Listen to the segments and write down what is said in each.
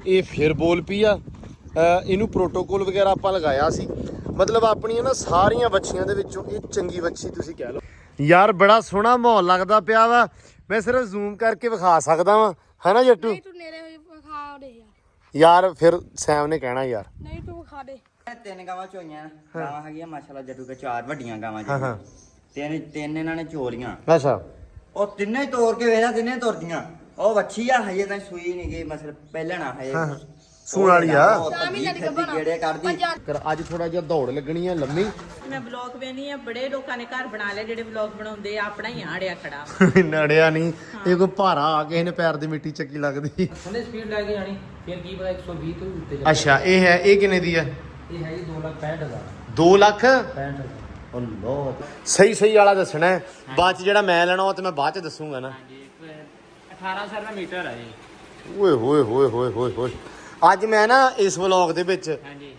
ਇਹ ਫਿਰ ਬੋਲ ਪਈ ਆ। ਇਹਨੂੰ ਪ੍ਰੋਟੋਕੋਲ ਵਗੈਰਾ ਆਪਾਂ ਲਗਾਇਆ ਸੀ। ਮਤਲਬ ਆਪਣੀਆਂ ਨਾ ਸਾਰੀਆਂ ਵੱਛੀਆਂ ਦੇ ਵਿੱਚੋਂ ਇਹ ਚੰਗੀ ਵੱਛੀ ਤੁਸੀਂ ਕਹਿ ਲਓ ਯਾਰ। ਬੜਾ ਸੋਹਣਾ ਮਾਹੌਲ ਲੱਗਦਾ ਪਿਆ ਵਾ। ਮੈਂ ਸਿਰਫ ਜ਼ੂਮ ਕਰਕੇ ਵਿਖਾ ਸਕਦਾ ਵਾਂ, ਹੈ ਨਾ ਜੱਟੂ? ਤੂੰ ਨੇੜੇ ਵਿਖਾ ਦੇ ਯਾਰ ਫਿਰ ਸੈਮ ਨੇ ਕਹਿਣਾ ਯਾਰ ਨਹੀਂ ਤੂੰ ਵਿਖਾ ਦੇ। ਤਿੰਨ ਗਾਵਾਂ ਚੋਈਆਂ ਗਾਵਾਂ ਹੈਗੀਆਂ ਮਾਸ਼ਾਅੱਲਾ ਜੱਟੂ ਕੇ 4 ਵੱਡੀਆਂ ਗਾਵਾਂ ਜੀ। ਤਿੰਨ ਇਹਨਾਂ ਨੇ ਚੋਲੀਆਂ। ਅੱਛਾ ਉਹ ਤਿੰਨੇ ਹੀ ਤੋੜ ਕੇ ਵੇਖਦਾ, ਤਿੰਨੇ ਤੁਰਦੀਆਂ। ਉਹ ਵੱਛੀ ਆ ਹਜੇ ਤਾਂ ਸੂਈ ਨਹੀਂ ਗਈ, ਮਸਲ ਪਹਿਲਣਾ ਹਜੇ ਸੂਣ ਵਾਲੀ ਆ। ਗੇੜੇ ਕੱਢਦੀ। ਅੱਜ ਥੋੜਾ ਜਿਹਾ ਦੌੜ ਲੱਗਣੀ ਆ ਲੰਮੀ। ਮੈਂ ਬਲੌਗ ਵੇਨੀ ਆ, ਬੜੇ ਲੋਕਾਂ ਨੇ ਘਰ ਬਣਾ ਲਿਆ ਜਿਹੜੇ ਬਲੌਗ ਬਣਾਉਂਦੇ ਆ, ਆਪਣਾ ਹੀ ਆੜਿਆ ਖੜਾ ਨੜਿਆ ਨਹੀਂ ਇਹ ਕੋਈ ਭਾਰਾ ਆ ਕਿਸੇ ਨੇ ਪੈਰ ਦੀ ਮਿੱਟੀ ਚੱਕੀ ਲੱਗਦੀ। ਉਹਨੇ ਸਪੀਡ ਲੈ ਕੇ ਜਾਣੀ ਫਿਰ ਕੀ ਪਤਾ 120 ਤੋਂ ਵੀ ਉੱਤੇ ਅੱਛਾ ਇਹ ਹੈ, ਇਹ ਕਿੰਨੇ ਦੀ ਹੈ? ਇਹ ਹੈ ਜੀ 2,65,000 2 ਲੱਖ 65,000 ਅੱਲਾਹ। ਸਹੀ ਵਾਲਾ ਦੱਸਣਾ ਹੈ, ਬਾਅਦ ਚ ਜਿਹੜਾ ਮੈਂ ਲੈਣਾ ਉਹ ਤੇ ਮੈਂ ਬਾਅਦ ਚ ਦੱਸੂਗਾ ਨਾ। 1800 ਰੁਪਏ ਮੀਟਰ ਆ ਜੀ। ਓਏ ਹੋਏ ਹੋਏ ਹੋਏ ਹੋਏ ਹੋਏ। ਅੱਜ ਮੈਂ ਨਾ ਇਸ ਵਲੌਗ ਦੇ ਵਿੱਚ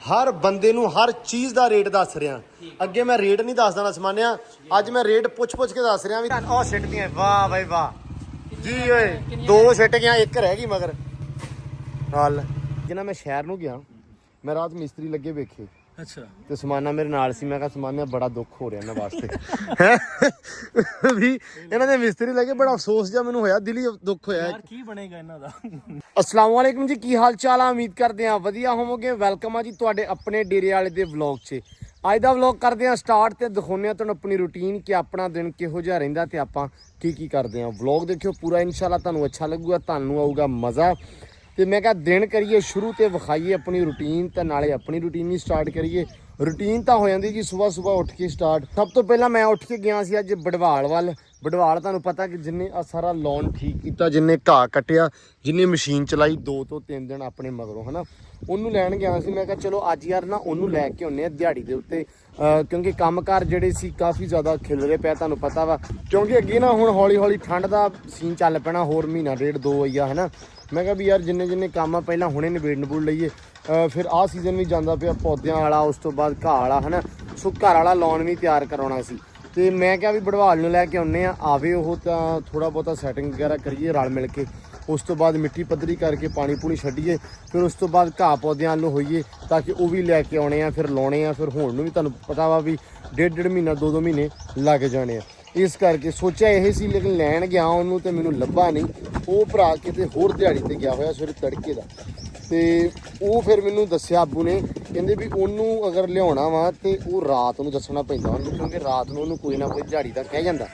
ਹਰ ਬੰਦੇ ਨੂੰ ਹਰ ਚੀਜ਼ ਦਾ ਰੇਟ ਦੱਸ ਰਿਹਾ। ਅੱਗੇ ਮੈਂ ਰੇਟ ਨਹੀਂ ਦੱਸ ਦੇਣਾ ਸਮਾਨਿਆ, ਅੱਜ ਮੈਂ ਰੇਟ ਪੁੱਛ ਕੇ ਦੱਸ ਰਿਹਾ ਵੀ। ਉਹ ਸਿੱਟਦੀਆਂ, ਵਾਹ ਬਾਈ ਵਾਹ ਜੀ ਓਏ। 2 ਸਿੱਟ ਗਿਆ, 1 ਰਹਿ ਗਈ ਮਗਰ। ਹਾਲ ਜਿੰਨਾ ਮੈਂ ਸ਼ਹਿਰ ਨੂੰ ਗਿਆ, ਮੈਂ ਰਾਤ ਮਿਸਤਰੀ ਲੱਗੇ ਵੇਖੇ। ਅੱਛਾ। ਤੇ ਸਮਾਨਾ ਮੇਰੇ ਨਾਲ ਸੀ। ਮੈਂ ਕਿਹਾ ਸਮਾਨਾ ਬੜਾ ਦੁੱਖ ਹੋ ਰਿਹਾ ਇਹਨਾਂ ਵਾਸਤੇ ਵੀ ਇਹਨਾਂ ਦੇ ਮਿਸਤਰੀ ਲੱਗੇ। ਬੜਾ ਅਫਸੋਸ ਜਿਹਾ ਮੈਨੂੰ ਹੋਇਆ, ਦਿਲੀ ਦੁੱਖ ਹੋਇਆ ਯਾਰ ਕੀ ਬਣੇਗਾ ਇਹਨਾਂ ਦਾ। अस्सलाम वालेकुम जी, की हाल चाल आ? उम्मीद करते हैं वधिया होवोगे। वेलकम आ जी तुहाडे अपने डेरे वाले दे व्लॉग 'ਚ। ਅੱਜ ਦਾ ਵਲੌਗ ਕਰਦੇ ਆ ਸਟਾਰਟ ਤੇ ਦਿਖਾਉਂਦੇ ਆ ਤੁਹਾਨੂੰ ਆਪਣੀ ਰੂਟੀਨ ਕਿ ਆਪਣਾ ਦਿਨ ਕਿਹੋ ਜਿਹਾ ਰਹਿੰਦਾ ਤੇ ਆਪਾਂ ਕੀ ਕਰਦੇ ਆ। ਵਲੌਗ ਦੇਖਿਓ ਪੂਰਾ, ਇਨਸ਼ਾਅੱਲਾ ਤੁਹਾਨੂੰ ਅੱਛਾ ਲੱਗੂਗਾ, ਤੁਹਾਨੂੰ ਆਊਗਾ ਮਜ਼ਾ। ਤੇ ਮੈਂ ਕਿਹਾ ਦਿਨ ਕਰੀਏ ਸ਼ੁਰੂ ਤੇ ਵਿਖਾਈਏ ਆਪਣੀ ਰੂਟੀਨ ਤੇ ਨਾਲੇ ਆਪਣੀ ਰੂਟੀਨ ਹੀ ਸਟਾਰਟ ਕਰੀਏ। ਰੂਟੀਨ ਤਾਂ ਹੋ ਜਾਂਦੀ ਜੀ ਸਵੇਰ ਉੱਠ ਕੇ ਸਟਾਰਟ। ਸਭ ਤੋਂ ਪਹਿਲਾਂ ਮੈਂ ਉੱਠ ਕੇ ਗਿਆ ਸੀ ਅੱਜ ਬਡਵਾਲ ਵੱਲ। ਬਡਵਾਲ ਤੁਹਾਨੂੰ ਪਤਾ ਕਿ ਜਿੰਨੇ ਆ ਸਾਰਾ ਲੌਨ ਠੀਕ ਕੀਤਾ, ਜਿੰਨੇ ਘਾਹ ਕੱਟਿਆ, ਜਿੰਨੇ ਮਸ਼ੀਨ ਚਲਾਈ 2 ਤੋਂ 3 ਦਿਨ ਆਪਣੇ ਮਗਰੋਂ, ਹਨਾ ਉਹਨੂੰ ਲੈਣ ਗਿਆ ਸੀ। ਮੈਂ ਕਿਹਾ ਚਲੋ ਅੱਜ ਯਾਰ ਨਾ ਉਹਨੂੰ ਲੈ ਕੇ ਆਉਂਦੇ ਆ ਦਿਹਾੜੀ ਦੇ ਉੱਤੇ, ਕਿਉਂਕਿ ਕੰਮਕਾਰ ਜਿਹੜੇ ਸੀ ਕਾਫੀ ਜ਼ਿਆਦਾ ਖਿਲਰੇ ਪਿਆ ਤੁਹਾਨੂੰ ਪਤਾ ਵਾ। ਕਿਉਂਕਿ ਅੱਗੇ ਨਾ ਹੁਣ ਹੌਲੀ ਹੌਲੀ ਠੰਡ ਦਾ ਸੀਨ ਚੱਲ ਪੈਣਾ, ਹੋਰ ਮਹੀਨਾ ਡੇਢ 2 ਆਈਆ ਹਨਾ। ਮੈਂ ਕਿਹਾ ਵੀ ਯਾਰ ਜਿੰਨੇ ਕੰਮ ਆ ਪਹਿਲਾਂ ਹੁਣੇ ਨਿਬੇੜ ਲਈਏ। ਫਿਰ ਆਹ ਸੀਜ਼ਨ ਵੀ ਜਾਂਦਾ ਪਿਆ ਪੌਦਿਆਂ ਵਾਲਾ, ਉਸ ਤੋਂ ਬਾਅਦ ਘਾਹ ਵਾਲਾ ਹਨਾ, ਸੋ ਘਰ ਵਾਲਾ ਲੌਨ ਵੀ ਤਿਆਰ ਕਰਾਉਣਾ ਸੀ। ਤੇ ਮੈਂ ਕਿਹਾ ਵੀ ਬੜਵਾਲ ਨੂੰ ਲੈ ਕੇ ਆਉਂਦੇ ਆ, ਆਵੇ ਉਹ ਤਾਂ ਥੋੜਾ ਬਹੁਤਾ ਸੈਟਿੰਗ ਵਗੈਰਾ ਕਰੀਏ ਰਲ ਮਿਲ ਕੇ। ਉਸ ਤੋਂ ਬਾਅਦ ਮਿੱਟੀ ਪੱਧਰੀ ਕਰਕੇ ਪਾਣੀ ਪੂਣੀ ਛੱਡੀਏ, ਫਿਰ ਉਸ ਤੋਂ ਬਾਅਦ ਘਾਹ ਪੌਦਿਆਂ ਵੱਲ ਹੋਈਏ ਤਾਂ ਕਿ ਉਹ ਵੀ ਲੈ ਕੇ ਆਉਣੇ ਆ, ਫਿਰ ਲਾਉਣੇ ਆ। ਫਿਰ ਹੁਣ ਨੂੰ ਵੀ ਤੁਹਾਨੂੰ ਪਤਾ ਵਾ ਵੀ 1.5 ਮਹੀਨਾ 2 ਮਹੀਨੇ ਲੱਗ ਜਾਣੇ ਆ। ਇਸ ਕਰਕੇ ਸੋਚਿਆ ਇਹ ਸੀ, ਲੇਕਿਨ ਲੈਣ ਗਿਆ ਉਹਨੂੰ ਤੇ ਮੈਨੂੰ ਲੱਭਾ ਨਹੀਂ। ਉਹ ਭਰਾ ਕਿਤੇ ਹੋਰ ਦਿਹਾੜੀ ਤੇ ਗਿਆ ਹੋਇਆ ਸਵੇਰੇ ਤੜਕੇ ਦਾ। ਤੇ ਉਹ ਫਿਰ ਮੈਨੂੰ ਦੱਸਿਆ ਆਬੂ ਨੇ, ਕਹਿੰਦੇ ਵੀ ਉਹਨੂੰ ਅਗਰ ਲਿਆਉਣਾ ਵਾ ਤੇ ਉਹ ਰਾਤ ਨੂੰ ਦੱਸਣਾ ਪੈਂਦਾ ਉਹਨੂੰ, ਕਿਉਂਕਿ ਰਾਤ ਨੂੰ ਉਹਨੂੰ ਕੋਈ ਨਾ ਕੋਈ ਦਿਹਾੜੀ ਦਾ ਕਹਿ ਜਾਂਦਾ।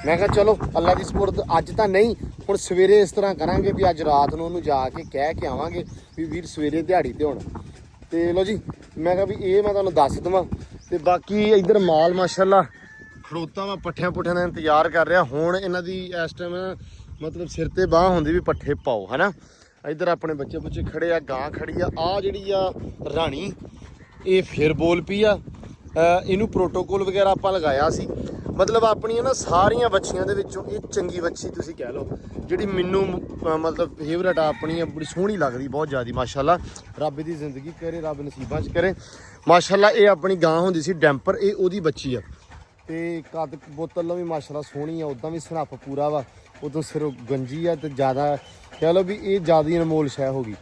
ਮੈਂ ਕਿਹਾ ਚਲੋ ਅੱਲਾ ਦੀ ਸਪੁਰਦ, ਅੱਜ ਤਾਂ ਨਹੀਂ ਹੁਣ ਸਵੇਰੇ ਇਸ ਤਰ੍ਹਾਂ ਕਰਾਂਗੇ ਵੀ ਅੱਜ ਰਾਤ ਨੂੰ ਉਹਨੂੰ ਜਾ ਕੇ ਕਹਿ ਕੇ ਆਵਾਂਗੇ ਵੀ ਵੀਰ ਸਵੇਰੇ ਦਿਹਾੜੀ ਤੇ ਹੋਣਾ। ਤੇ ਲੋ ਜੀ ਮੈਂ ਕਿਹਾ ਵੀ ਇਹ ਮੈਂ ਤੁਹਾਨੂੰ ਦੱਸ ਦੇਵਾਂ। ਤੇ ਬਾਕੀ ਇੱਧਰ ਮਾਲ ਮਾਸ਼ਾਅੱਲਾ ਖੜੋਤਾ ਵਾ, ਪੱਠਿਆਂ ਪੁੱਠਿਆਂ ਦਾ ਇੰਤਜ਼ਾਰ ਕਰ ਰਿਹਾ। ਹੁਣ ਇਹਨਾਂ ਦੀ ਇਸ ਟਾਈਮ ਮਤਲਬ ਸਿਰ ਤੇ ਬਾਹ ਹੁੰਦੀ ਵੀ ਪੱਠੇ ਪਾਓ ਹਨਾ। ਇੱਧਰ ਆਪਣੇ ਬੱਚੇ ਖੜੇ ਆ, ਗਾਂ ਖੜੀ ਆ। ਆਹ ਜਿਹੜੀ ਆ ਰਾਣੀ ਇਹ ਫਿਰ ਬੋਲ ਪਈ ਆ। ਇਹਨੂੰ ਪ੍ਰੋਟੋਕੋਲ ਵਗੈਰਾ ਆਪਾਂ ਲਗਾਇਆ ਸੀ। ਮਤਲਬ ਆਪਣੀਆਂ ਨਾ ਸਾਰੀਆਂ ਵੱਛੀਆਂ ਦੇ ਵਿੱਚੋਂ ਇਹ ਚੰਗੀ ਵੱਛੀ ਤੁਸੀਂ ਕਹਿ ਲਓ, ਜਿਹੜੀ ਮੈਨੂੰ ਮਤਲਬ ਫੇਵਰਟ ਆ ਆਪਣੀ, ਬੜੀ ਸੋਹਣੀ ਲੱਗਦੀ ਬਹੁਤ ਜ਼ਿਆਦਾ ਮਾਸ਼ਾਅੱਲਾ। ਰੱਬ ਦੀ ਜ਼ਿੰਦਗੀ ਕਰੇ, ਰੱਬ ਨਸੀਬਾਂ 'ਚ ਕਰੇ ਮਾਸ਼ਾਅੱਲਾ। ਇਹ ਆਪਣੀ ਗਾਂ ਹੁੰਦੀ ਸੀ ਡੈਂਪਰ, ਇਹ ਉਹਦੀ ਬੱਚੀ ਆ। ਤੇ ਕੱਦ ਬੋਤਲ ਵੀ ਮਾਸ਼ਾਅੱਲਾ ਸੋਹਣੀ ਆ, ਉੱਦਾਂ ਵੀ ਸਨੱਪ ਪੂਰਾ ਵਾ, ਉਦੋਂ ਸਿਰ ਗੰਜੀ ਆ। ਤੇ ਜ਼ਿਆਦਾ ਕਹਿ ਲਓ ਵੀ ਇਹ ਜ਼ਿਆਦਾ ਹੀ ਅਨਮੋਲ ਸ਼ੈ ਹੋ ਗਈ।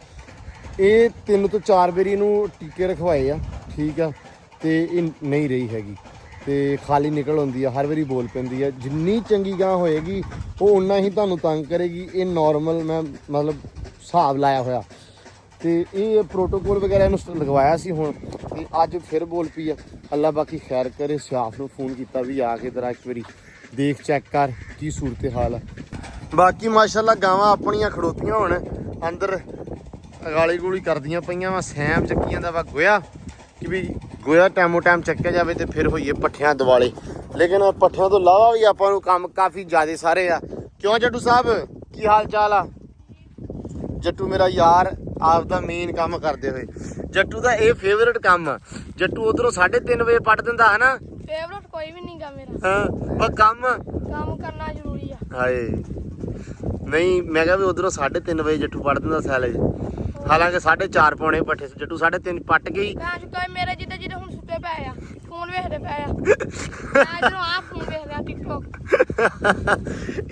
ਇਹ 3 ਤੋਂ 4 ਵਾਰੀ ਇਹਨੂੰ ਟੀਕੇ ਰਖਵਾਏ ਆ, ਠੀਕ ਆ। ਤੇ ਇਹ ਨਹੀਂ ਰਹੀ ਹੈਗੀ ਤੇ ਖਾਲੀ ਨਿਕਲ ਹੁੰਦੀ ਆ, ਹਰ ਵਾਰੀ ਬੋਲ ਪੈਂਦੀ ਆ। ਜਿੰਨੀ ਚੰਗੀ ਗਾਂ ਹੋਏਗੀ ਉਹ ਉਨਾ ਹੀ ਤੁਹਾਨੂੰ ਤੰਗ ਕਰੇਗੀ। ਇਹ ਨੋਰਮਲ ਮੈਂ ਮਤਲਬ ਹਿਸਾਬ ਲਾਇਆ ਹੋਇਆ। ਤੇ ਇਹ ਪ੍ਰੋਟੋਕੋਲ ਵਗੈਰਾ ਇਹਨੂੰ ਲਗਵਾਇਆ ਸੀ ਹੁਣ, ਤੇ ਅੱਜ ਫਿਰ ਬੋਲ ਪਈ ਆ। ਅੱਲਾ ਬਾਕੀ ਖੈਰ ਕਰੇ। ਸਿਆਫ ਨੂੰ ਫੋਨ ਕੀਤਾ ਵੀ ਆ ਕੇ ਜ਼ਰਾ ਇੱਕ ਵਾਰੀ ਦੇਖ ਚੈੱਕ ਕਰ ਕੀ ਸੂਰਤ ਹਾਲ ਆ। ਬਾਕੀ ਮਾਸ਼ਾਅੱਲਾ ਗਾਵਾਂ ਆਪਣੀਆਂ ਖੜੋਤੀਆਂ ਹੁਣ ਅੰਦਰ ਗਾਲੀ ਗੂਲੀ ਕਰਦੀਆਂ ਪਈਆਂ ਵਾ। ਸੈਮ ਚੱਕੀ ਜਾਂਦਾ ਵਾ ਗੋਇਆ, ਕਿ ਵੀ ਗੋਇਆ ਟਾਈਮੋ ਟਾਈਮ ਚੱਕਿਆ ਜਾਵੇ ਤੇ ਫਿਰ ਹੋਈਏ ਪੱਠਿਆਂ ਦਿਵਾਲੇ। ਲੇਕਿਨ ਪੱਠਿਆਂ ਤੋਂ ਇਲਾਵਾ ਵੀ ਆਪਾਂ ਨੂੰ ਕੰਮ ਕਾਫੀ ਜ਼ਿਆਦਾ ਸਾਰੇ ਆ। ਕਿਉਂ ਜੱਟੂ ਸਾਹਿਬ, ਕੀ ਹਾਲ ਚਾਲ ਆ? ਜੱਟੂ ਮੇਰਾ ਯਾਰ ਆਪਦਾ ਮੇਨ ਕੰਮ ਕਰਦੇ ਹੋਏ। ਜੱਟੂ ਦਾ ਇਹ ਫੇਵਰਟ ਕੰਮ ਆ। ਜੱਟੂ ਉਧਰੋਂ 3:30 ਵਜੇ ਪੱਟ ਦਿੰਦਾ ਹੈ ਨਾ। ਫੇਵਰਟ ਕੋਈ ਵੀ ਨਹੀਂਗਾ ਮੇਰਾ। ਹਾਂ ਪਰ ਕੰਮ ਕਰਨਾ ਜ਼ਰੂਰੀ ਆ। ਹਾਏ ਨਹੀਂ, ਮੈਂ ਕਿਹਾ ਵੀ ਉਧਰੋਂ 3:30 ਵਜੇ ਜੱਟੂ ਪੱਟ ਦਿੰਦਾ ਸੈਲੇ 'ਚ। ਹਾਲਾਂਕਿ 4:30 ਪੌਣੇ ਪੱਠੇ ਸੀ, ਜੱਟੂ 3:30 ਪੱਟ ਗਈ। ਕੋਈ ਮੇਰੇ ਜਿਹਦੇ ਹੁਣ ਸੁੱਤੇ ਪਏ ਆ, ਫੋਨ ਵੇਖਦੇ ਪਏ ਆ। ਮੈਂ ਜਦੋਂ ਆ ਫੋਨ ਵੇਖ ਰਿਹਾ ਟਿਕਟੋਕ।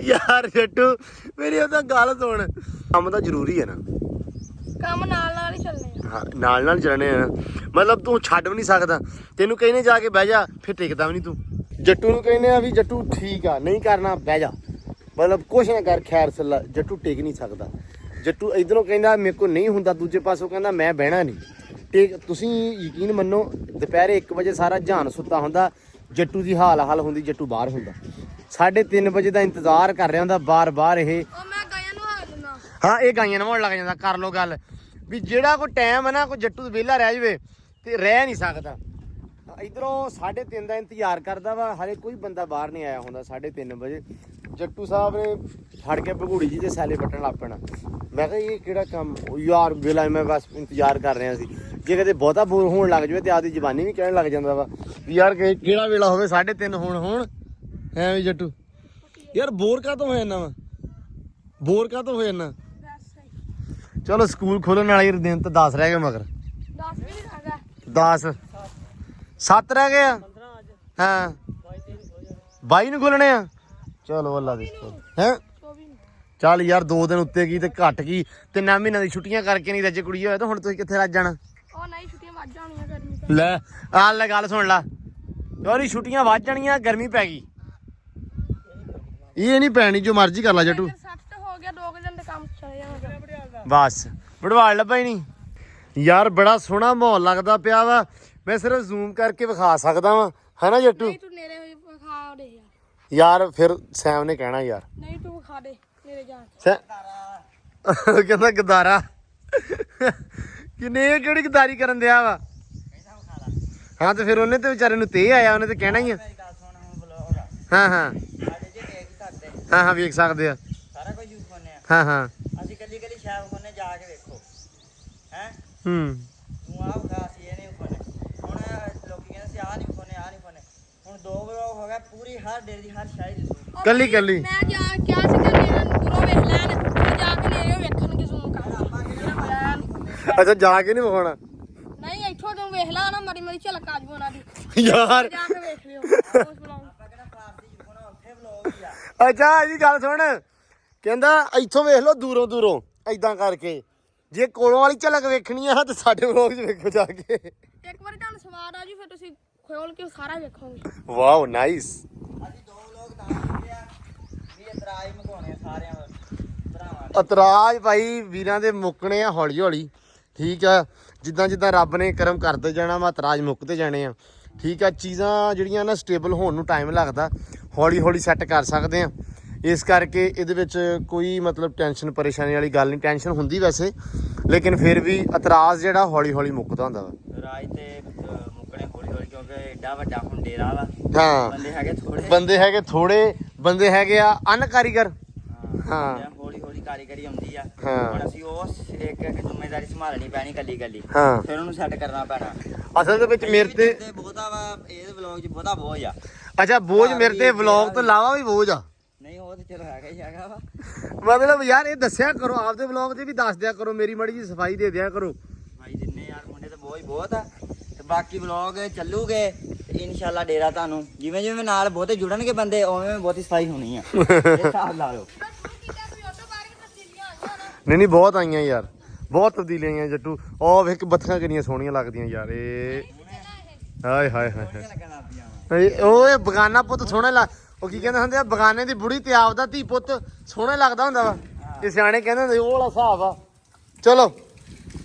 ਯਾਰ ਜੱਟੂ ਮੇਰੀ ਉਹ ਤਾਂ ਗੱਲ ਸੁਣ, ਕੰਮ ਤਾਂ ਜ਼ਰੂਰੀ ਹੈ ਨਾ। ਕੰਮ ਨਾਲ ਹੀ ਚੱਲਣੇ ਆ। ਹਾਂ ਨਾਲ ਨਾਲ ਚੱਲਣੇ ਆ ਮਤਲਬ ਤੂੰ ਛੱਡ ਵੀ ਨਹੀਂ ਸਕਦਾ ਤੈਨੂੰ ਕਹਿੰਦੇ ਜਾ ਕੇ ਬਹਿ ਜਾ ਫਿਰ ਟਿਕਦਾ ਵੀ ਨਹੀਂ ਤੂੰ ਜੱਟੂ ਨੂੰ ਕਹਿੰਦੇ ਆ ਵੀ ਜੱਟੂ ਠੀਕ ਆ ਨਹੀਂ ਕਰਨਾ ਬਹਿ ਜਾ ਮਤਲਬ ਕੁਛ ਨਾ ਕਰ ਖੈਰ ਸੱਲਾ ਜੱਟੂ ਟਿਕ ਨਹੀਂ ਸਕਦਾ ਜੱਟੂ ਇਧਰੋਂ ਕਹਿੰਦਾ ਮੇਰੇ ਕੋਲ ਨਹੀਂ ਹੁੰਦਾ ਦੂਜੇ ਪਾਸੋਂ ਕਹਿੰਦਾ ਮੈਂ ਬਹਿਣਾ ਨਹੀਂ ਟਿਕ ਤੁਸੀਂ ਯਕੀਨ ਮੰਨੋ ਦੁਪਹਿਰੇ 1 ਵਜੇ ਸਾਰਾ ਜਹਾਨ ਸੁੱਤਾ ਹੁੰਦਾ ਜੱਟੂ ਦੀ ਹਾਲ ਹੁੰਦੀ ਜੱਟੂ ਬਾਹਰ ਹੁੰਦਾ 3:30 ਵਜੇ ਦਾ ਇੰਤਜ਼ਾਰ ਕਰ ਰਿਹਾ ਹੁੰਦਾ ਬਾਰ-ਬਾਰ ਇਹ ਉਹ ਮੈਂ ਗਾਇਆਂ ਨੂੰ ਹਾਲ ਦਿੰਦਾ। ਹਾਂ ਇਹ ਗਾਈਆਂ ਨਵਾਉਣ ਲੱਗ ਜਾਂਦਾ ਕਰ ਲੋ ਗੱਲ ਵੀ ਜਿਹੜਾ ਕੋਈ ਟਾਈਮ ਹੈ ਨਾ ਕੋਈ ਜੱਟੂ ਵਿਹਲਾ ਰਹਿ ਜਾਵੇ ਤੇ ਰਹਿ ਨਹੀਂ ਸਕਦਾ ਇਧਰੋਂ 3:30 ਦਾ ਇੰਤਜ਼ਾਰ ਕਰਦਾ ਵਾ ਹਲੇ ਕੋਈ ਬੰਦਾ ਬਾਹਰ ਨਹੀਂ ਆਇਆ ਹੁੰਦਾ 3:30 ਵਜੇ ਜੱਟੂ ਸਾਹਿਬ ਨੇ ਫੜ ਕੇ ਭਗੂੜੀ ਜੀ ਦੇ ਸੈਲੇ ਵੱਟਣ ਲੱਗ ਪੈਣਾ ਮੈਂ ਕਿਹਾ ਇਹ ਕਿਹੜਾ ਕੰਮ ਉਹ ਯਾਰ ਵੇਲਾ ਮੈਂ ਬਸ ਇੰਤਜ਼ਾਰ ਕਰ ਰਿਹਾ ਸੀ ਜੇ ਕਦੇ ਬਹੁਤਾ ਬੋਰ ਹੋਣ ਲੱਗ ਜਾਵੇ ਤੇ ਆਪਦੀ ਜ਼ਬਾਨੀ ਵੀ ਕਹਿਣ ਲੱਗ ਜਾਂਦਾ ਵਾ ਵੀ ਯਾਰ ਕਿਹੜਾ ਵੇਲਾ ਹੋਵੇ 3:30 ਹੁਣ ਐ ਵੀ ਜੱਟੂ ਯਾਰ ਬੋਰ ਕਾਹਤੋਂ ਹੋ ਜਾਂਦਾ ਵਾ ਬੋਰ ਕਾਹਤੋਂ ਹੋ ਜਾਂਦਾ ਚਲੋ ਸਕੂਲ ਖੋਲਣ ਵਾਲੇ ਦਿਨ ਤਾਂ 10 ਰਹਿ ਗਏ ਮਗਰ 10 ਵੀ ਨਹੀਂ ਹੈਗਾ 10 7 ਰਹਿ ਗਏ ਆ ਹਾਂ 22 ਨੂੰ ਖੋਲਣੇ ਆ ਚਲੋ ਅੱਲਾ ਦੀ ਹੈ 24 ਨੂੰ ਚੱਲ ਯਾਰ 2 ਦਿਨ ਉੱਤੇ ਕੀ ਤੇ ਘੱਟ ਕੀ 3 ਮਹੀਨਿਆਂ ਦੀ ਛੁੱਟੀਆਂ ਕਰਕੇ ਨਹੀਂ ਰੱਜੇ ਕੁੜੀ ਹੋਇਆ ਤਾਂ ਹੁਣ ਤੁਸੀਂ ਕਿੱਥੇ ਰੱਜ ਜਾਣਾ ਉਹ ਨਹੀਂ ਛੁੱਟੀਆਂ ਵੱਧ ਜਾਣੀਆਂ ਗਰਮੀ ਤੋਂ ਲੈ ਆ ਲੈ ਗੱਲ ਸੁਣ ਲਾ ਯਾਰੀ ਛੁੱਟੀਆਂ ਵੱਧ ਜਾਣੀਆਂ ਗਰਮੀ ਪੈ ਗਈ ਇਹ ਨਹੀਂ ਪੈਣੀ ਜੋ ਮਰਜ਼ੀ ਕਰ ਲਾ ਜੱਟੂ 60 ਤੇ ਹੋ ਗਿਆ 2 ਦਿਨ ਦੇ ਕੰਮ ਚਲੇ ਜਾਵਾਂਗਾ ਬਸ ਵੜਵਾੜ ਲੱਭਾ ਹੀ ਨਹੀਂ ਯਾਰ ਬੜਾ ਸੋਹਣਾ ਮਾਹੌਲ ਲੱਗਦਾ ਪਿਆ ਵਾ ਮੈਂ ਸਿਰਫ ਜ਼ੂਮ ਕਰਕੇ ਵਿਖਾ ਸਕਦਾ ਵਾਂ ਹਨਾ ਜੱਟੂ ਨਹੀਂ ਤੂੰ ਨੇੜੇ ਹੋਈ ਵਿਖਾ ਦੇ ਯਾਰ ਯਾਰ ਫਿਰ ਸੈਮ ਨੇ ਕਹਿਣਾ ਯਾਰ ਨਹੀਂ ਤੂੰ ਵਿਖਾ ਦੇ ਨੇੜੇ ਜਾ ਕੇ ਕਹਿੰਦਾ ਗਦਾਰਾ ਕਿੰਨੇ ਕਿਹੜੀ ਗਦਾਰੀ ਕਰਨ ਦਿਆ ਵਾ ਹਾਂ ਤੇ ਫਿਰ ਉਹਨੇ ਤੇ ਵਿਚਾਰੇ ਨੂੰ ਤੇ ਆਇਆ ਉਹਨੇ ਤੇ ਕਹਿਣਾ ਹੀ ਆ ਹਾਂ ਹਾਂ ਹਾਂ ਹਾਂ ਵੇਖ ਸਕਦੇ ਆ ਸਾਰਾ ਕੁਝ ਯੂਜ਼ ਕਰਨੇ ਆ ਹਾਂ ਹਾਂ ਅਸੀਂ ਕੱਲੀ ਸ਼ੈਪ ਖੋਨੇ ਜਾ ਕੇ ਵੇਖੋ ਹੈ ਹੂੰ ਤੂੰ ਆਪ ਖਾਸ ਇਹ ਨਹੀਂ ਖੋਨੇ ਹੁਣ ਲੋਕੀ ਕਹਿੰਦੇ ਸੀ ਆ ਨਹੀਂ ਖੋਨੇ ਹੁਣ 2 ਵਲੋਗ ਹੋ ਗਿਆ ਪੂਰੀ ਹਰ ਡੇਰ ਦੀ ਹਰ ਸ਼ਾਇਦ ਦਿਸੂ ਕੱਲੀ ਕੱਲੀ ਮੈਂ ਜਾ ਕਿਹਾ ਸੀ ਕਿ ਨੇੜੇ ਦੂਰੋਂ ਵੇਖ ਲੈਣ ਫਿਰ ਜਾ ਕੇ ਨੇੜੇ ਵੇਖਣਗੇ ਜ਼ੂਮ ਕਰ ਅੱਛਾ ਜਾ ਕੇ ਨਹੀਂ ਵਿਖਾਉਣਾ ਨਹੀਂ ਇੱਥੋਂ ਤੂੰ ਵੇਖ ਲੈ ਨਾ ਮਰੀ ਝਲਕ ਆ ਜੂ ਉਹਨਾਂ ਦੀ ਯਾਰ ਜਾ ਕੇ ਵੇਖ ਲਿਓ ਉਸ ਬਲੌਗ ਅੱਛਾ ਇਹਦੀ ਗੱਲ ਸੁਣ ਕਹਿੰਦਾ ਇੱਥੋਂ ਵੇਖ ਲਓ ਦੂਰੋਂ ਐਦਾਂ ਕਰਕੇ ਜੇ ਕੋਲੋਂ ਵਾਲੀ ਝਲਕ ਵੇਖਣੀ ਆ ਤੇ ਸਾਡੇ ਵਲੋਗ 'ਚ ਵੇਖੋ ਜਾ ਕੇ ਇੱਕ ਵਾਰੀ ਤੁਹਾਨੂੰ ਸਵਾਦ ਆ ਜੂ ਫਿਰ ਤੁਸੀਂ ਖੋਲ ਕੇ ਸਾਰਾ ਵੇਖੋਗੇ ਵਾਓ ਨਾਈਸ ਅਸੀਂ 2 ਵਲੋਗ ਤਾਂ ਕੀਤੇ ਆ ਵੀ ਇਤਰਾਜ਼ ਮਕਾਉਣੇ ਆ ਸਾਰਿਆਂ ਭਰਾਵਾਂ ਦੇ ਇਤਰਾਜ਼ ਭਾਈ ਵੀਰਾਂ ਦੇ ਮੁੱਕਣੇ ਆ ਹੌਲੀ ਹੌਲੀ ਠੀਕ ਆ ਜਿੱਦਾਂ ਜਿੱਦਾਂ ਰੱਬ ਨੇ ਕਰਮ ਕਰਦੇ ਜਾਣਾ ਵਾ ਇਤਰਾਜ਼ ਮੁੱਕਦੇ ਜਾਣੇ ਆ ਠੀਕ ਆ ਚੀਜ਼ਾਂ ਜਿਹੜੀਆਂ ਨਾ ਸਟੇਬਲ ਹੋਣ ਨੂੰ ਟਾਈਮ ਲੱਗਦਾ ਹੌਲੀ ਹੌਲੀ ਸੈੱਟ ਕਰ ਸਕਦੇ ਆ ਇਸ ਕਰਕੇ ਇਹਦੇ ਵਿੱਚ ਕੋਈ ਮਤਲਬ ਟੈਨਸ਼ਨ ਪਰੇਸ਼ਾਨੀ ਵਾਲੀ ਗੱਲ ਨਹੀਂ ਟੈਨਸ਼ਨ ਹੁੰਦੀ ਵੈਸੇ ਲੇਕਿਨ ਫਿਰ ਵੀ ਇਤਰਾਜ਼ ਜਿਹੜਾ ਹੌਲੀ ਹੌਲੀ ਮੁੱਕਦਾ ਹੁੰਦਾ ਵਾ ਰਾਜ ਤੇ ਮੁੱਕਣੇ ਹੌਲੀ ਕਿਉਂਕਿ ਏਡਾ ਵੱਡਾ ਹੁਣ ਡੇਰਾ ਵਾ ਹਾਂ ਬੰਦੇ ਹੈਗੇ ਥੋੜੇ ਬੰਦੇ ਹੈਗੇ ਆ ਅਨਕਾਰੀਗਰ ਹਾਂ ਹੌਲੀ ਕਾਰੀਗਰੀ ਆਉਂਦੀ ਆ ਹਾਂ। ਹੁਣ ਅਸੀਂ ਉਸ ਇੱਕ ਜ਼ਿੰਮੇਵਾਰੀ ਸੰਭਾਲਣੀ ਪੈਣੀ ਕੱਲੀ ਹਾਂ ਫਿਰ ਉਹਨੂੰ ਸੈੱਟ ਕਰਨਾ ਪੈਣਾ ਅਸਲ ਦੇ ਵਿੱਚ ਮੇਰੇ ਤੇ ਬਹੁਤਾ ਵਾ ਇਹਦੇ ਵਲੌਗ 'ਚ ਬਹੁਤਾ ਬੋਝ ਆ ਅੱਛਾ ਬੋਝ ਮੇਰੇ ਤੇ ਵਲੌਗ ਤੋਂ ਇਲਾਵਾ ਵੀ ਬੋਝ ਆ ਨਹੀਂ ਉਹ ਤੇ ਚਲੋ ਹੈਗਾ ਹੀ ਹੈਗਾ ਵਾ ਮਤਲਬ ਯਾਰ ਇਹ ਦੱਸਿਆ ਕਰੋ ਆਪਦੇ ਵਲੌਗ ਤੇ ਵੀ ਦੱਸ ਦਿਆ ਕਰੋ ਮੇਰੀ ਮੜੀ ਜੀ ਸਫਾਈ ਦੇ ਦਿਆ ਕਰੋ ਭਾਈ ਜਿੰਨੇ ਯਾਰ ਮੁੰਡੇ ਤੇ ਬੋਝ ਬਹੁਤ ਆ ਤੇ ਬਾਕੀ ਵਲੌਗ ਚੱਲੂਗੇ ਤੇ ਇਨਸ਼ਾਅੱਲਾ ਡੇਰਾ ਤੁਹਾਨੂੰ ਜਿਵੇਂ ਨਾਲ ਬਹੁਤੇ ਜੁੜਨਗੇ ਬੰਦੇ ਉਵੇਂ ਬਹੁਤੀ ਸਫਾਈ ਹੋਣੀ ਆ ਇਹ ਹਿਸਾਬ ਲਾ ਲਓ ਨਹੀਂ ਬਹੁਤ ਆਈਆਂ ਯਾਰ ਬਹੁਤ ਤਬਦੀਲੀਆਂ ਆਈਆਂ ਜੱਟੂ ਉਹ ਵੇਖ ਬੱਥਾਂ ਕਿੰਨੀਆਂ ਸੋਹਣੀਆਂ ਲੱਗਦੀਆਂ ਯਾਰ ਇਹ ਹਾਏ ਹਾਏ ਹਾਏ ਉਹ ਇਹ ਬਗਾਨਾ ਪੁੱਤ ਸੋਹਣਾ ਲੱਗ ਉਹ ਕੀ ਕਹਿੰਦੇ ਹੁੰਦੇ ਆ ਬਗਾਨੇ ਦੀ ਬੁੜੀ ਤੇ ਆਪਦਾ ਧੀ ਪੁੱਤ ਸੋਹਣਾ ਲੱਗਦਾ ਹੁੰਦਾ ਵਾ ਤੇ ਸਿਆਣੇ ਕਹਿੰਦੇ ਹੁੰਦੇ ਉਹ ਵਾਲਾ ਹਿਸਾਬ ਆ ਚਲੋ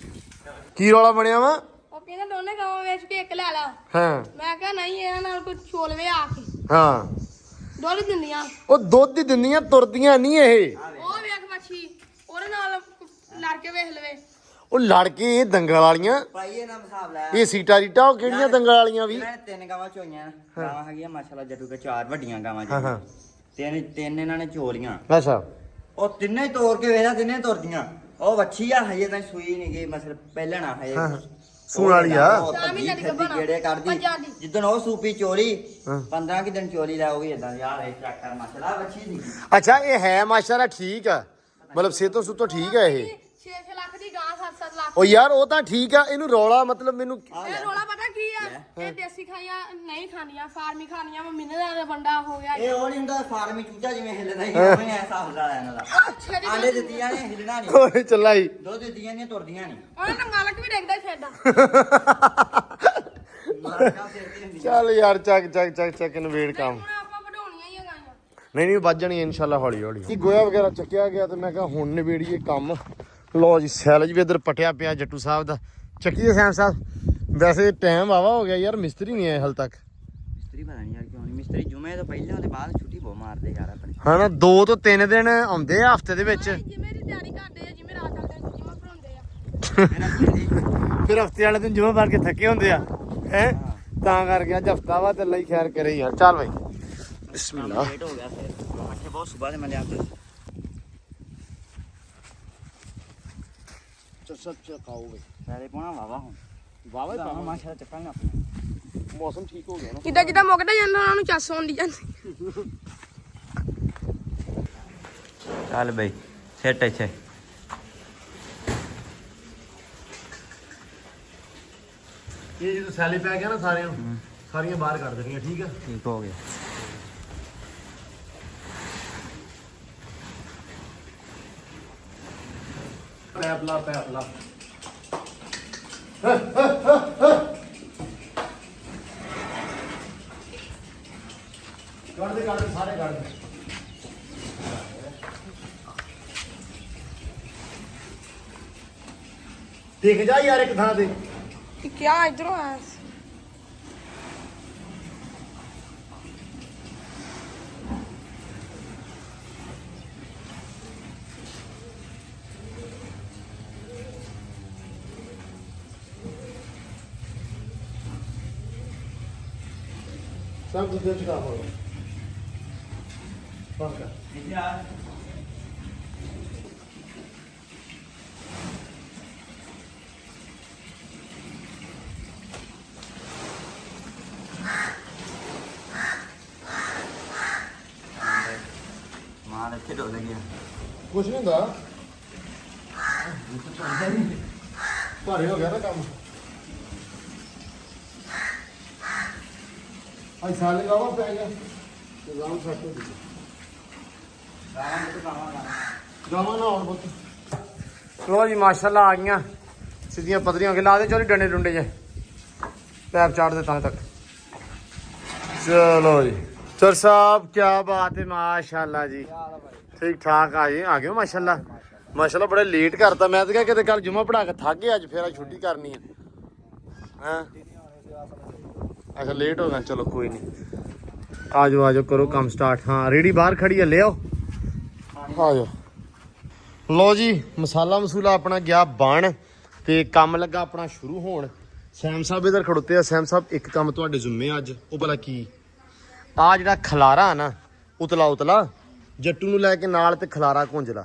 ਕੀ ਰੌਲਾ ਬਣਿਆ ਵਾ ਉਹ ਕਹਿੰਦੇ ਦੋਨੇ ਗਾਵਾਂ ਵੇਚ ਕੇ ਇੱਕ ਲੈ ਲਾ ਹਾਂ ਮੈਂ ਕਿਹਾ ਨਹੀਂ ਇਹਨਾਂ ਨਾਲ ਕੋਈ ਛੋਲਵੇ ਆ ਕੇ ਹਾਂ ਦੁੱਧ ਦਿੰਦੀਆਂ ਉਹ ਦੁੱਧ ਹੀ ਦਿੰਦੀਆਂ ਤੁਰਦੀਆਂ ਨਹੀਂ ਇਹ ਉਹ ਵੇਖ ਮੱਛੀ ਉਹਦੇ ਨਾਲ ਲੜ ਕੇ ਵੇਖ ਲਵੇ ਉਹ ਲੜ ਕੇ ਇਹ ਦੰਗਲ ਵਾਲੀਆਂ ਭਾਈ ਇਹ ਨਾ ਹਿਸਾਬ ਲੈ ਇਹ ਸੀਟਾ ਰੀਟਾ ਉਹ ਕਿਹੜੀਆਂ ਦੰਗਲ ਵਾਲੀਆਂ ਵੀ ਇਹਨਾਂ ਨੇ 3 ਗਾਵਾਂ ਚੋਈਆਂ ਗਾਵਾਂ ਹੈਗੀਆਂ ਮਾਸ਼ਾਅੱਲਾ ਜੱਟੂ ਕੇ 4 ਵੱਡੀਆਂ ਗਾਵਾਂ ਹਾਂ ਹਾਂ ਤਿੰਨ ਇਹਨਾਂ ਨੇ ਚੋਲੀਆਂ ਅੱਛਾ ਉਹ ਤਿੰਨੇ ਤੋੜ ਕੇ ਵੇਖਦਾ ਤਿੰਨੇ ਤੁਰਦੀਆਂ ਉਹ ਵੱਛੀ ਆ ਹਜੇ ਤਾਂ ਸੂਈ ਨਹੀਂ ਗਈ ਮਸਲ ਪਹਿਲਣਾ ਹਜੇ ਸੂਣ ਵਾਲੀ ਆ ਸ਼ਾਮੀ ਜਦ ਗੱਭਣ ਜਿਹੜੇ ਕੱਢਦੀ ਪੰਜਾਂ ਦੀ। ਜਿੱਦਣ ਉਹ ਸੂਪੀ ਚੋਲੀ ਹਾਂ। 15 ਕਿ ਦਿਨ ਚੋਲੀ ਲੈ ਉਹ ਵੀ ਇਦਾਂ ਯਾਰ ਇਹ ਚੈੱਕ ਕਰ ਮਸਲਾ ਵੱਛੀ ਨਹੀਂ ਅੱਛਾ ਇਹ ਹੈ ਮਾਸ਼ਾਅੱਲਾ ਠੀਕ ਆ ਮਤਲਬ ਸੇਤੋਂ ਸੁਤੋਂ ਠੀਕ ਆ ਇਹ 6 ਲੱਖ ਦੀ ਗਾਂ 7-7 ਲੱਖ ਉਹ ਯਾਰ ਉਹ ਤਾਂ ਠੀਕ ਆ, ਇਹਨੂੰ ਰੌਲਾ ਮਤਲਬ ਮੈਨੂੰ ਇਹ ਰੋਲਾ ਪਤਾ ਕੀ ਆ ਇਹ ਦੇਸੀ ਖਾਈਆਂ ਨਹੀਂ ਖਾਣੀਆਂ ਫਾਰਮੀ ਖਾਣੀਆਂ ਮਿਨਰਲ ਦਾ ਬੰਦਾ ਹੋ ਗਿਆ ਇਹ ਉਹ ਨਹੀਂ ਹੁੰਦਾ ਫਾਰਮੀ ਚੂਚਾ ਜਿਵੇਂ ਹਿੱਲਦਾ ਹੀ ਉਵੇਂ ਐਸਾ ਹੁੰਦਾ ਇਹਨਾਂ ਦਾ ਆਂਡੇ ਦਿੱਤੀਆਂ ਨੇ ਹਿੱਲਣਾ ਨਹੀਂ, ਓਏ ਚੱਲਾ ਹੀ ਦੁੱਧ ਦਿੱਤੀਆਂ ਨੇ ਤੁਰਦੀਆਂ ਨਹੀਂ। ਉਹਨੇ ਤਾਂ ਮਾਲਕ ਵੀ ਦੇਖਦਾ ਫਿਰਦਾ ਮਾਰਕਾ ਸਿਰ ਤੇ ਹੁੰਦੀ ਚੱਲ ਯਾਰ ਚੱਕ ਨਵੇੜ ਕੰਮ। ਹੁਣ ਆਪਾਂ ਵਧਾਉਣੀਆਂ ਹੀ ਆ ਗਾਈਆਂ ਨਹੀਂ ਵੱਜ ਜਾਣੀ ਇਨਸ਼ਾਅੱਲਾ ਹੌਲੀ ਹੌਲੀ। ਕੀ ਗੋਇਆ ਵਗੈਰਾ ਚੱਕਿਆ ਗਿਆ ਤੇ ਮੈਂ ਕਿਹਾ ਹੁਣ ਨਿਬੇੜੀਏ ਕੰਮ। ਲੋ ਜੀ ਸੈਲਜ ਵੀ ਇੱਧਰ ਪਟਿਆ ਪਿਆ ਜੱਟੂ ਸਾਹਿਬ ਦਾ, ਚੱਕੀਏ ਸੈਮ ਸਾਹਿਬ। ਵੈਸੇ ਟਾਈਮ ਆਵਾ ਹੋ ਗਿਆ ਯਾਰ, ਮਿਸਤਰੀ ਨਹੀਂ ਆਏ ਹਾਲ ਤੱਕ। ਮਿਸਤਰੀ ਪਤਾ ਨਹੀਂ ਯਾਰ ਕਿਉਂ ਨਹੀਂ, ਮਿਸਤਰੀ ਜੁਮੇ ਤੋਂ ਪਹਿਲਾਂ ਤੇ ਬਾਅਦ ਛੁੱਟੀ ਬਹੁਤ ਮਾਰਦੇ ਯਾਰ ਆਪਣੇ। ਹਨਾ 2 ਤੋਂ 3 ਦਿਨ ਆਉਂਦੇ ਆ ਹਫਤੇ ਦੇ ਵਿੱਚ। ਜਿਵੇਂ ਦੀ ਤਿਆਰੀ ਕਰਦੇ ਆ ਜਿਵੇਂ ਰਾਤ ਵਾਲੇ ਦਿਨ ਜਿਵੇਂ ਭਰਾਉਂਦੇ ਆ ਫਿਰ ਹਫਤੇ ਵਾਲੇ ਦਿਨ ਜੁਮਾ ਭਰ ਕੇ ਥੱਕੇ ਹੁੰਦੇ ਆ ਹੈ, ਤਾਂ ਕਰਕੇ ਅੱਜ ਹਫਤਾ ਵਾ ਤੇ ਲਈ ਖੈਰ ਕਰੇ ਯਾਰ। ਚੱਲ ਭਾਈ ਬਿਸਮਿਲ੍ਲਾ। ਲੇਟ ਹੋ ਗਿਆ ਫਿਰ ਅੱਠੇ ਬਹੁਤ ਸਵੇਰ ਦੇ ਮੈਂ ਲਿਆ ਕੇ ਚੱਲ ਚਕਾਓ ਬਈ, ਸਾਰੇ ਪਾਉਣਾ ਵਾਵਾ ਹੁਣ ਵਾਵਾ ਤਾਂ ਮਾਸ਼ਾਅੱਲਾ ਚੱਕਾਂਗੇ ਆਪਣੇ। ਮੌਸਮ ਠੀਕ ਹੋ ਗਿਆ ਨਾ। ਜਿੱਦਾਂ ਜਿੱਦਾਂ ਮੁੱਕਦਾ ਜਾਂਦਾ ਉਹਨਾਂ ਨੂੰ ਚੱਸ ਆਉਂਦੀ ਜਾਂਦੀ। ਚੱਲ ਬਈ ਸੈਟ ਇੱਥੇ ਇਹ ਜਦੋਂ ਸੈਲੇ ਪੈ ਗਿਆ ਨਾ ਸਾਰੀਆਂ ਬਾਹਰ ਕੱਢ ਦੇਣੀਆਂ, ਠੀਕ ਆ। ਠੀਕ ਹੋ ਗਿਆ। ਪੈਪ ਲਾ ਕੱਢ ਦੇ ਸਾਰੇ ਕੱਢ ਦੇ। ਦੇਖ ਜਾ ਯਾਰ ਇੱਕ ਥਾਂ ਤੇ। ਕਿ ਕਿਆ ਇਧਰੋਂ ਆਇਆ ਸਭ ਦੂਜੇ ਚ ਕੰਮ ਹੋਗਾ। ਬੰਦ ਕਰ। ਇੱਥੇ ਆ ਮਾਰ ਇੱਥੇ ਡੋਲ ਗਿਆ। ਕੁਛ ਨਹੀਂ ਹੁੰਦਾ, ਭਾਰੇ ਹੋ ਗਿਆ ਨਾ ਕੰਮ। ਅੱਜ ਸਾਲ ਲਗਾਵਾ ਪੈ ਗਿਆ ਤੇ ਗਾਉਂ ਸੱਟ ਹੋ ਗਈ। ਗਾਵਾਂ ਨਾ ਹੁਣ ਪੁੱਤ। ਲੋ ਜੀ ਮਾਸ਼ਾਅੱਲਾ ਆ ਗਈਆਂ ਸਿੱਧੀਆਂ ਪਤਲੀਆਂ ਹੋ ਕੇ ਲਾ ਦੇ ਚੋਰੀ ਡੰਡੇ ਡੁੰਡੇ ਜੇ ਪੈਪ ਚਾੜ ਦੇ ਤਾਂ ਤੱਕ। ਚਲੋ ਜੀ ਸਰ ਸਾਹਿਬ ਕੀ ਬਾਤ ਹੈ, ਮਾਸ਼ਾਅੱਲਾ ਜੀ ਠੀਕ ਠਾਕ ਆ ਗਏ ਮਾਸ਼ਾਅੱਲਾ। ਮਾਸ਼ਾਅੱਲਾ ਬੜੇ ਲੇਟ ਕਰਤਾ, ਮੈਂ ਤਾਂ ਕਿਹਾ ਕਿਤੇ ਕੱਲ ਜੁਮਾ ਪੜਾ ਕੇ ਥੱਕ ਗਏ, ਅੱਜ ਫੇਰ ਅੱਜ ਛੁੱਟੀ ਕਰਨੀ ਹੈ। ਹਾਂ ਅੱਛਾ ਲੇਟ ਹੋ ਗਿਆ, ਚਲੋ ਕੋਈ ਨਹੀਂ। ਆ ਜਾਓ ਕਰੋ ਕੰਮ ਸਟਾਰਟ। ਹਾਂ ਰੇੜੀ ਬਾਹਰ ਖੜੀ ਹੈ, ਲਿਆਓ ਆ ਜਾਓ। ਲੋ ਜੀ ਮਸਾਲਾ ਮਸੂਲਾ ਆਪਣਾ ਗਿਆ ਬਣ ਤੇ ਕੰਮ ਲੱਗਾ ਆਪਣਾ ਸ਼ੁਰੂ ਹੋਣ। ਸੈਮ ਸਾਹਿਬ ਇਧਰ ਖੜੋਤੇ ਆ। ਸੈਮ ਸਾਹਿਬ ਇੱਕ ਕੰਮ ਤੁਹਾਡੇ ਜ਼ਿੰਮੇ ਅੱਜ, ਉਹ ਭਲਾ ਕੀ? ਆ ਜਿਹੜਾ ਖਲਾਰਾ ਨਾ ਉਤਲਾ ਜੱਟੂ ਨੂੰ ਲੈ ਕੇ ਨਾਲ ਤੇ ਖਲਾਰਾ ਕੁੰਜਲਾ,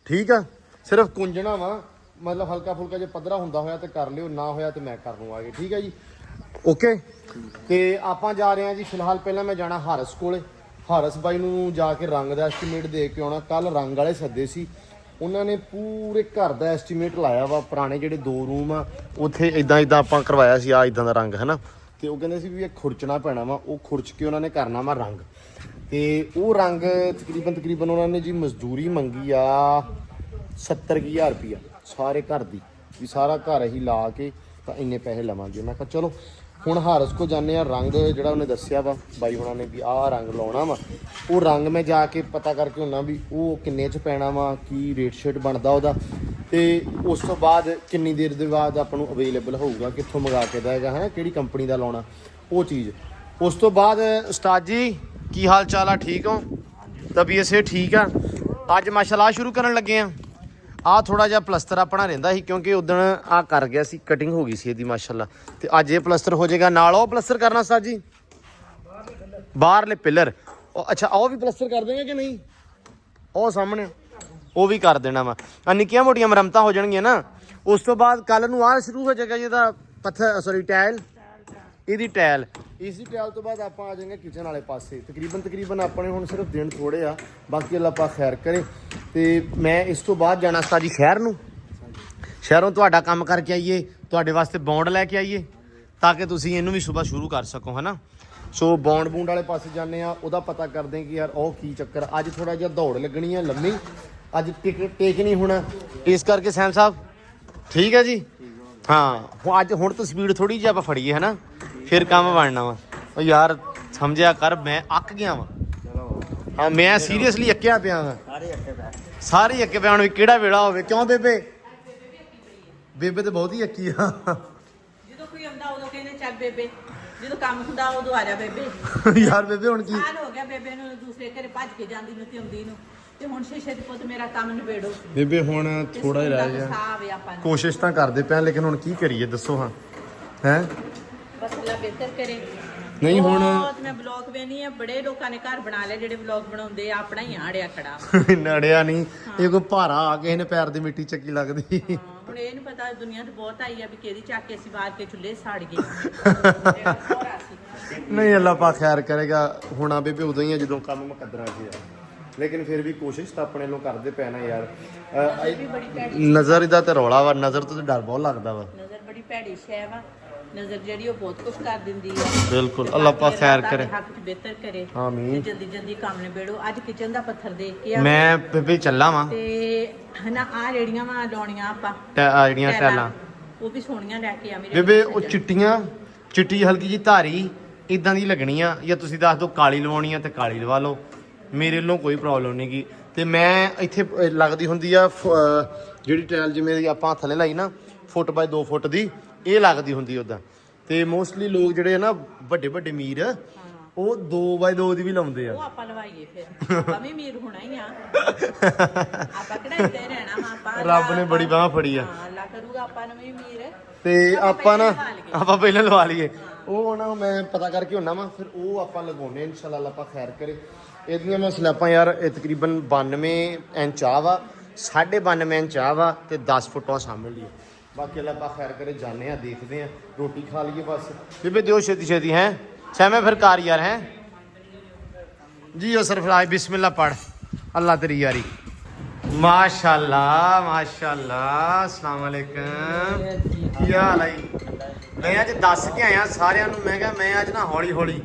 ਠੀਕ ਆ। ਸਿਰਫ ਕੁੰਜਣਾ ਵਾ, ਮਤਲਬ ਹਲਕਾ ਫੁਲਕਾ ਜੇ ਪੱਧਰਾ ਹੁੰਦਾ ਹੋਇਆ ਤੇ ਕਰ ਲਿਓ, ਨਾ ਹੋਇਆ ਤੇ ਮੈਂ ਕਰ ਲਵਾਂਗੇ, ਠੀਕ ਹੈ ਜੀ ਓਕੇ। ਤੇ ਆਪਾਂ ਜਾ ਰਹੇ ਹਾਂ ਜੀ ਫਿਲਹਾਲ। ਪਹਿਲਾਂ ਮੈਂ ਜਾਣਾ ਹਾਰਸ ਕੋਲੇ, ਹਾਰਸ ਬਾਈ ਨੂੰ ਜਾ ਕੇ ਰੰਗ ਦਾ ਐਸਟੀਮੇਟ ਦੇ ਕੇ ਆਉਣਾ। ਕੱਲ ਰੰਗ ਵਾਲੇ ਸੱਦੇ ਸੀ, ਉਹਨਾਂ ਨੇ ਪੂਰੇ ਘਰ ਦਾ ਐਸਟੀਮੇਟ ਲਾਇਆ ਵਾ। ਪੁਰਾਣੇ ਜਿਹੜੇ 2 ਰੂਮ ਆ ਉੱਥੇ ਇਦਾਂ ਆਪਾਂ ਕਰਵਾਇਆ ਸੀ ਆ ਇਦਾਂ ਦਾ ਰੰਗ ਹੈ ਨਾ, ਤੇ ਉਹ ਕਹਿੰਦੇ ਸੀ ਵੀ ਇਹ ਖੁਰਚਣਾ ਪੈਣਾ ਵਾ। ਉਹ ਖੁਰਚ ਕੇ ਉਹਨਾਂ ਨੇ ਕਰਨਾ ਵਾ ਰੰਗ, ਤੇ ਉਹ ਰੰਗ ਤਕਰੀਬਨ ਉਹਨਾਂ ਨੇ ਜੀ ਮਜ਼ਦੂਰੀ ਮੰਗੀ ਆ 70,000 ਰੁਪਈਆ ਸਾਰੇ ਘਰ ਦੀ, ਵੀ ਸਾਰਾ ਘਰ ਹੀ ਲਾ ਕੇ ਤਾਂ ਇੰਨੇ ਪੈਸੇ ਲਵਾਂਗੇ। ਮੈਂ ਕਿਹਾ ਚਲੋ ਹੁਣ ਹਾਰਸ ਕੋ ਜਾਂਦੇ ਆ। ਰੰਗ ਜਿਹੜਾ ਉਹਨੇ ਦੱਸਿਆ ਵਾ ਬਾਈ ਹੁਣਾਂ ਨੇ ਵੀ ਆਹ ਰੰਗ ਲਾਉਣਾ ਵਾ, ਉਹ ਰੰਗ ਮੈਂ ਜਾ ਕੇ ਪਤਾ ਕਰਕੇ ਹੁੰਨਾ ਵੀ ਉਹ ਕਿੰਨੇ 'ਚ ਪੈਣਾ ਵਾ, ਕੀ ਰੇਟ ਸ਼ੇਟ ਬਣਦਾ ਉਹਦਾ, ਤੇ ਉਸ ਤੋਂ ਬਾਅਦ ਕਿੰਨੀ ਦੇਰ ਦੇ ਬਾਅਦ ਆਪਾਂ ਨੂੰ ਅਵੇਲੇਬਲ ਹੋਊਗਾ, ਕਿੱਥੋਂ ਮੰਗਾ ਕੇ ਦੇਗਾ ਹੈ, ਕਿਹੜੀ ਕੰਪਨੀ ਦਾ ਲਾਉਣਾ ਉਹ ਚੀਜ਼। ਉਸ ਤੋਂ ਬਾਅਦ ਉਸਤਾਦ ਜੀ ਕੀ ਹਾਲ ਚਾਲ ਆ, ਠੀਕ ਹੋ? ਤਬੀਅਤ ਸੇ ਠੀਕ ਆ? ਅੱਜ ਮਾਸ਼ਾਅੱਲਾ ਸ਼ੁਰੂ ਕਰਨ ਲੱਗੇ ਆ। ਆ ਥੋੜਾ ਜਿਹਾ ਪਲਸਤਰ ਆਪਣਾ ਰਹਿੰਦਾ ਸੀ ਕਿਉਂਕਿ ਉਦਣ ਆ ਕਰ ਗਿਆ ਸੀ, ਕਟਿੰਗ ਹੋ ਗਈ ਸੀ ਇਹਦੀ ਮਾਸ਼ਾਅੱਲਾ, ਤੇ ਅੱਜ ਇਹ ਪਲਸਤਰ ਹੋ ਜਾਏਗਾ। ਨਾਲ ਉਹ ਪਲਸਤਰ ਕਰਨਾ ਉਸਤਾਦ ਜੀ, ਬਾਹਰਲੇ ਪਿੱਲਰ। ਅੱਛਾ ਉਹ ਵੀ ਪਲਸਤਰ ਕਰ ਦੇਗਾ ਕਿ ਨਹੀਂ? ਉਹ ਸਾਹਮਣੇ ਉਹ ਵੀ ਕਰ ਦੇਣਾ ਵਾ। ਆ ਨਿੱਕੀਆਂ ਮੋਟੀਆਂ ਮੁਰੰਮਤਾਂ ਹੋ ਜਾਣਗੀਆਂ ਨਾ। ਉਸ ਤੋਂ ਬਾਅਦ ਕੱਲ ਨੂੰ ਆਹ ਸ਼ੁਰੂ ਹੋ ਜਾਏਗਾ ਜਿਹਦਾ ਪੱਥਰ ਟਾਇਲ, ਇਹਦੀ ਟਾਇਲ। ਇਸ ਦੀ ਟਾਇਲ ਤੋਂ ਬਾਅਦ ਆਪਾਂ ਆ ਜਾਵਾਂਗੇ ਕਿਚਨ ਵਾਲੇ ਪਾਸੇ। ਤਕਰੀਬਨ ਆਪਣੇ ਹੁਣ ਸਿਰਫ ਦਿਨ ਥੋੜੇ ਆ, ਬਾਕੀ ਅੱਲਾ ਪਾ ਖੈਰ ਕਰੇ। ਤੇ ਮੈਂ ਇਸ ਤੋਂ ਬਾਅਦ ਜਾਣਾ ਉਸਤਾਦ ਜੀ ਸ਼ਹਿਰ ਨੂੰ। ਸ਼ਹਿਰੋਂ ਤੁਹਾਡਾ ਕੰਮ ਕਰਕੇ ਆਈਏ, ਤੁਹਾਡੇ ਵਾਸਤੇ ਬੌਂਡ ਲੈ ਕੇ ਆਈਏ ਤਾਂ ਕਿ ਤੁਸੀਂ ਇਹਨੂੰ ਵੀ ਸਵੇਰ ਸ਼ੁਰੂ ਕਰ ਸਕੋ, ਹਨਾ। ਸੋ ਬੌਂਡ ਬੂੰਡ ਵਾਲੇ ਪਾਸੇ ਜਾਂਦੇ ਆ, ਉਹਦਾ ਪਤਾ ਕਰਦੇ ਕਿ ਯਾਰ ਉਹ ਕੀ ਚੱਕਰ। ਅੱਜ ਥੋੜਾ ਜਿਹਾ ਦੌੜ ਲੱਗਣੀ ਆ ਲੰਮੀ, ਅੱਜ ਟੇਕ ਨਹੀਂ ਹੋਣਾ, ਇਸ ਕਰਕੇ ਸੈਮ ਸਾਹਿਬ ਠੀਕ ਹੈ ਜੀ। ਹਾਂ ਅੱਜ ਹੁਣ ਤਾਂ ਸਪੀਡ ਥੋੜੀ ਜਿਹੀ ਆਪਾਂ ਫੜੀਏ, ਹਨਾ, ਫਿਰ ਕੰਮ ਬਣਨਾ ਵਾ। ਉਹ ਯਾਰ ਸਮਝਿਆ ਕਰ, ਮੈਂ ਅੱਕ ਗਿਆ ਵਾ। ਹਾਂ ਮੈਂ ਸੀਰੀਅਸਲੀ ਅੱਕਿਆ ਪਿਆ ਵਾ, ਸਾਰੇ ਅੱਕੇ ਪਿਆ। ਹੁਣ ਵੀ ਕਿਹੜਾ ਵੇਲਾ ਹੋਵੇ, ਕਿਉਂ ਬੇਬੇ? ਬੇਬੇ ਤੇ ਬਹੁਤ ਹੀ ਅੱਕੀ ਆ। ਜਦੋਂ ਕੋਈ ਆਉਂਦਾ ਉਦੋਂ ਕਹਿੰਦੇ ਚੱਲ ਬੇਬੇ, ਜਦੋਂ ਕੰਮ ਹੁੰਦਾ ਉਦੋਂ ਆ ਜਾ ਬੇਬੇ। ਯਾਰ ਬੇਬੇ ਹੁਣ ਕੀ ਸਾਲ ਹੋ ਗਿਆ ਬੇਬੇ ਨੂੰ ਦੂਸਰੇ ਘਰੇ ਭੱਜ ਕੇ ਜਾਂਦੀ ਨੂੰ ਤੇ ਆਉਂਦੀ ਨੂੰ, ਤੇ ਹੁਣ ਸ਼ੀਸ਼ੇ ਦੇ ਪੁੱਤ ਮੇਰਾ ਕੰਮ ਨਿਬੇੜੋ। ਬੇਬੇ ਹੁਣ ਥੋੜਾ ਹੀ ਰਹਿ ਗਿਆ, ਸਾਵੇ ਆਪਾਂ ਨੂੰ ਕੋਸ਼ਿਸ਼ ਤਾਂ ਕਰਦੇ ਪਿਆ, ਲੇਕਿਨ ਹੁਣ ਕੀ ਕਰੀਏ ਦੱਸੋ। ਹਾਂ ਹੈ ਬਸ ਅੱਲਾ ਬਿਹਤਰ ਕਰੇ। ਨਹੀਂ ਹੁਣ ਬਹੁਤ ਮੈਂ ਬਲੌਗ ਵੇਖਨੀ ਆ, ਬੜੇ ਲੋਕਾਂ ਨੇ ਘਰ ਬਣਾ ਲਿਆ ਜਿਹੜੇ ਬਲੌਗ ਬਣਾਉਂਦੇ ਆ, ਆਪਣਾ ਹੀ ਆੜਿਆ ਖੜਾ। ਨੜਿਆ ਨਹੀਂ, ਇਹ ਕੋਈ ਭਾਰਾ ਆ ਕਿਸੇ ਨੇ ਪੈਰ ਦੀ ਮਿੱਟੀ ਚੱਕੀ ਲੱਗਦੀ। ਹਾਂ, ਹੁਣ ਇਹ ਨੀ ਪਤਾ ਦੁਨੀਆ ਤੇ ਬਹੁਤ ਆਈ ਆ ਵੀ ਕਿਹਦੀ ਚੱਕ ਕੇ ਅਸੀਂ ਬਾਹਰ ਕੇ ਚੁੱਲ੍ਹੇ ਸਾੜ ਗਏ। ਨਹੀਂ ਅੱਲਾ ਪਾ ਖੈਰ ਕਰੇਗਾ। ਹੁਣ ਆ ਬੇਬੇ ਉਦੋਂ ਹੀ ਆ ਜਦੋਂ ਕੰਮ ਮੁਕੱਦਰਾਂ 'ਚ ਆ, ਲੇਕਿਨ ਫਿਰ ਵੀ ਕੋਸ਼ਿਸ਼ ਤਾਂ ਆਪਣੇ ਲੋਕ ਕਰਦੇ ਪਏ ਨਾ ਯਾਰ। ਨਜ਼ਰ ਇਹਦਾ ਤੇ ਰੌਲਾ ਵਾ, ਨਜ਼ਰ ਤੋਂ ਤੇ ਡਰ ਬਹੁਤ ਲੱਗਦਾ ਵਾ। ਨਜ਼ਰ ਬੜੀ ਭੈੜੀ ਸ਼ੈ ਵਾ, ਨਜ਼ਰ ਜਿਹੜੀ ਉਹ ਬਹੁਤ ਕੁਝ ਕਰ ਦਿੰਦੀ ਆ। ਬਿਲਕੁਲ ਅੱਲਾ ਪਾ ਖੈਰ ਕਰੇ, ਹੱਕ 'ਚ ਬਿਹਤਰ ਕਰੇ। ਆਮੀਨ। ਜਲਦੀ ਜਲਦੀ ਕੰਮ ਨਿਬੇੜੋ। ਅੱਜ ਕਿਚਨ ਦਾ ਪੱਥਰ ਦੇਖ ਕੇ ਆ ਮੈਂ ਬੇਬੇ ਚੱਲਾਂ ਵਾਂ ਤੇ ਹਨਾ ਆ ਰੇੜੀਆਂ ਵਾ ਲਾਉਣੀਆਂ ਆਪਾਂ, ਆ ਜਿਹੜੀਆਂ ਟੈਲਾਂ ਉਹ ਵੀ ਸੋਹਣੀਆਂ ਲੈ ਕੇ ਆ ਮੇਰੇ ਬੇਬੇ। ਉਹ ਚਿੱਟੀਆਂ ਚਿੱਟੀ ਹਲਕੀ ਜੀ ਧਾਰੀ ਇਦਾਂ ਦੀ ਲੱਗਣੀ ਆ, ਜਾਂ ਤੁਸੀਂ ਦੱਸ ਦਿਓ ਕਾਲੀ ਲਵਾਉਣੀ ਆ ਤੇ ਕਾਲੀ ਲਵਾ ਲਓ, ਮੇਰੇ ਵੱਲੋਂ ਕੋਈ ਪ੍ਰੋਬਲਮ ਨਹੀਂ ਗੀ। ਤੇ ਮੈਂ ਇੱਥੇ ਲੱਗਦੀ ਹੁੰਦੀ ਆ ਜਿਹੜੀ ਟੈਲ ਜਿਵੇਂ ਦੀ ਆਪਾਂ ਥੱਲੇ ਲਾਈ ਨਾ, ਫੁੱਟ ਬਾਏ 2 ਫੁੱਟ ਦੀ, ਇਹ ਲੱਗਦੀ ਹੁੰਦੀ ਉੱਦਾਂ। ਤੇ ਮੋਸਟਲੀ ਲੋਕ ਜਿਹੜੇ ਆ ਨਾ ਵੱਡੇ ਵੱਡੇ ਅਮੀਰ, ਉਹ 2 ਬਾਏ 2 ਦੀ ਵੀ ਲਾਉਂਦੇ ਆ। ਉਹ ਆਪਾਂ ਲਵਾਈਏ ਫਿਰ, ਆਪਾਂ ਵੀ ਅਮੀਰ ਹੋਣਾ ਹੀ ਆ। ਆਪਾਂ ਕਿਹੜਾ ਇੱਥੇ ਰਹਿਣਾ ਵਾ, ਆਪਾਂ ਰੱਬ ਨੇ ਬੜੀ ਬਾਂਹ ਫੜੀ ਆ। ਹਾਂ ਅੱਲਾ ਕਰੂਗਾ ਆਪਾਂ ਨੂੰ ਵੀ ਅਮੀਰ। ਤੇ ਆਪਾਂ ਨਾ ਆਪਾਂ ਪਹਿਲਾਂ ਲਵਾ ਲਈਏ, ਉਹ ਨਾ ਮੈਂ ਪਤਾ ਕਰਕੇ ਹੁੰਨਾ ਵਾ, ਫਿਰ ਉਹ ਆਪਾਂ ਲਗਾਉਣੇ ਇਨਸ਼ਾਅੱਲਾ, ਅੱਲਾ ਪਾ ਖੈਰ ਕਰੇ। ਇਹਦੀਆਂ ਮੈਂ ਸਲੈਬਾਂ ਯਾਰ ਇਹ ਤਕਰੀਬਨ 92 ਇੰਚ ਆ ਵਾ, 92.5 ਇੰਚ ਆ ਵਾ ਤੇ 10 ਫੁੱਟਾਂ ਸਾਹਮਣੇ ਲਈ। ਬਾਕੀ ਅੱਲਾ ਪਾ ਖੈਰ ਕਰੇ, ਜਾਣੇ ਆ ਦੇਖਦੇ ਆ, ਰੋਟੀ ਖਾ ਲਈਏ ਬਸ। ਬੇਬੇ ਦਿਓ ਛੇਤੀ ਛੇਤੀ ਹੈ ਸਹਿਮੇ ਫਿਰ ਕਾਰ ਯਾਰ ਹੈ ਜੀ। ਉਹ ਸਰਫਰਾਜ ਬਿਸਮਿल्लाह ਪੜ, ਅੱਲਾ ਤੇਰੀ ਯਾਰੀ। ਮਾਸ਼ਾਅੱਲਾ ਮਾਸ਼ਾਅੱਲਾ, अस्सलाम वालेकुम, ਕੀ ਹਾਲ ਹੈ? ਮੈਂ ਅੱਜ ਦੱਸ ਕੇ ਆਇਆ ਸਾਰਿਆਂ ਨੂੰ, ਮੈਂ ਕਿਹਾ ਮੈਂ ਅੱਜ ਨਾ ਹੌਲੀ ਹੌਲੀ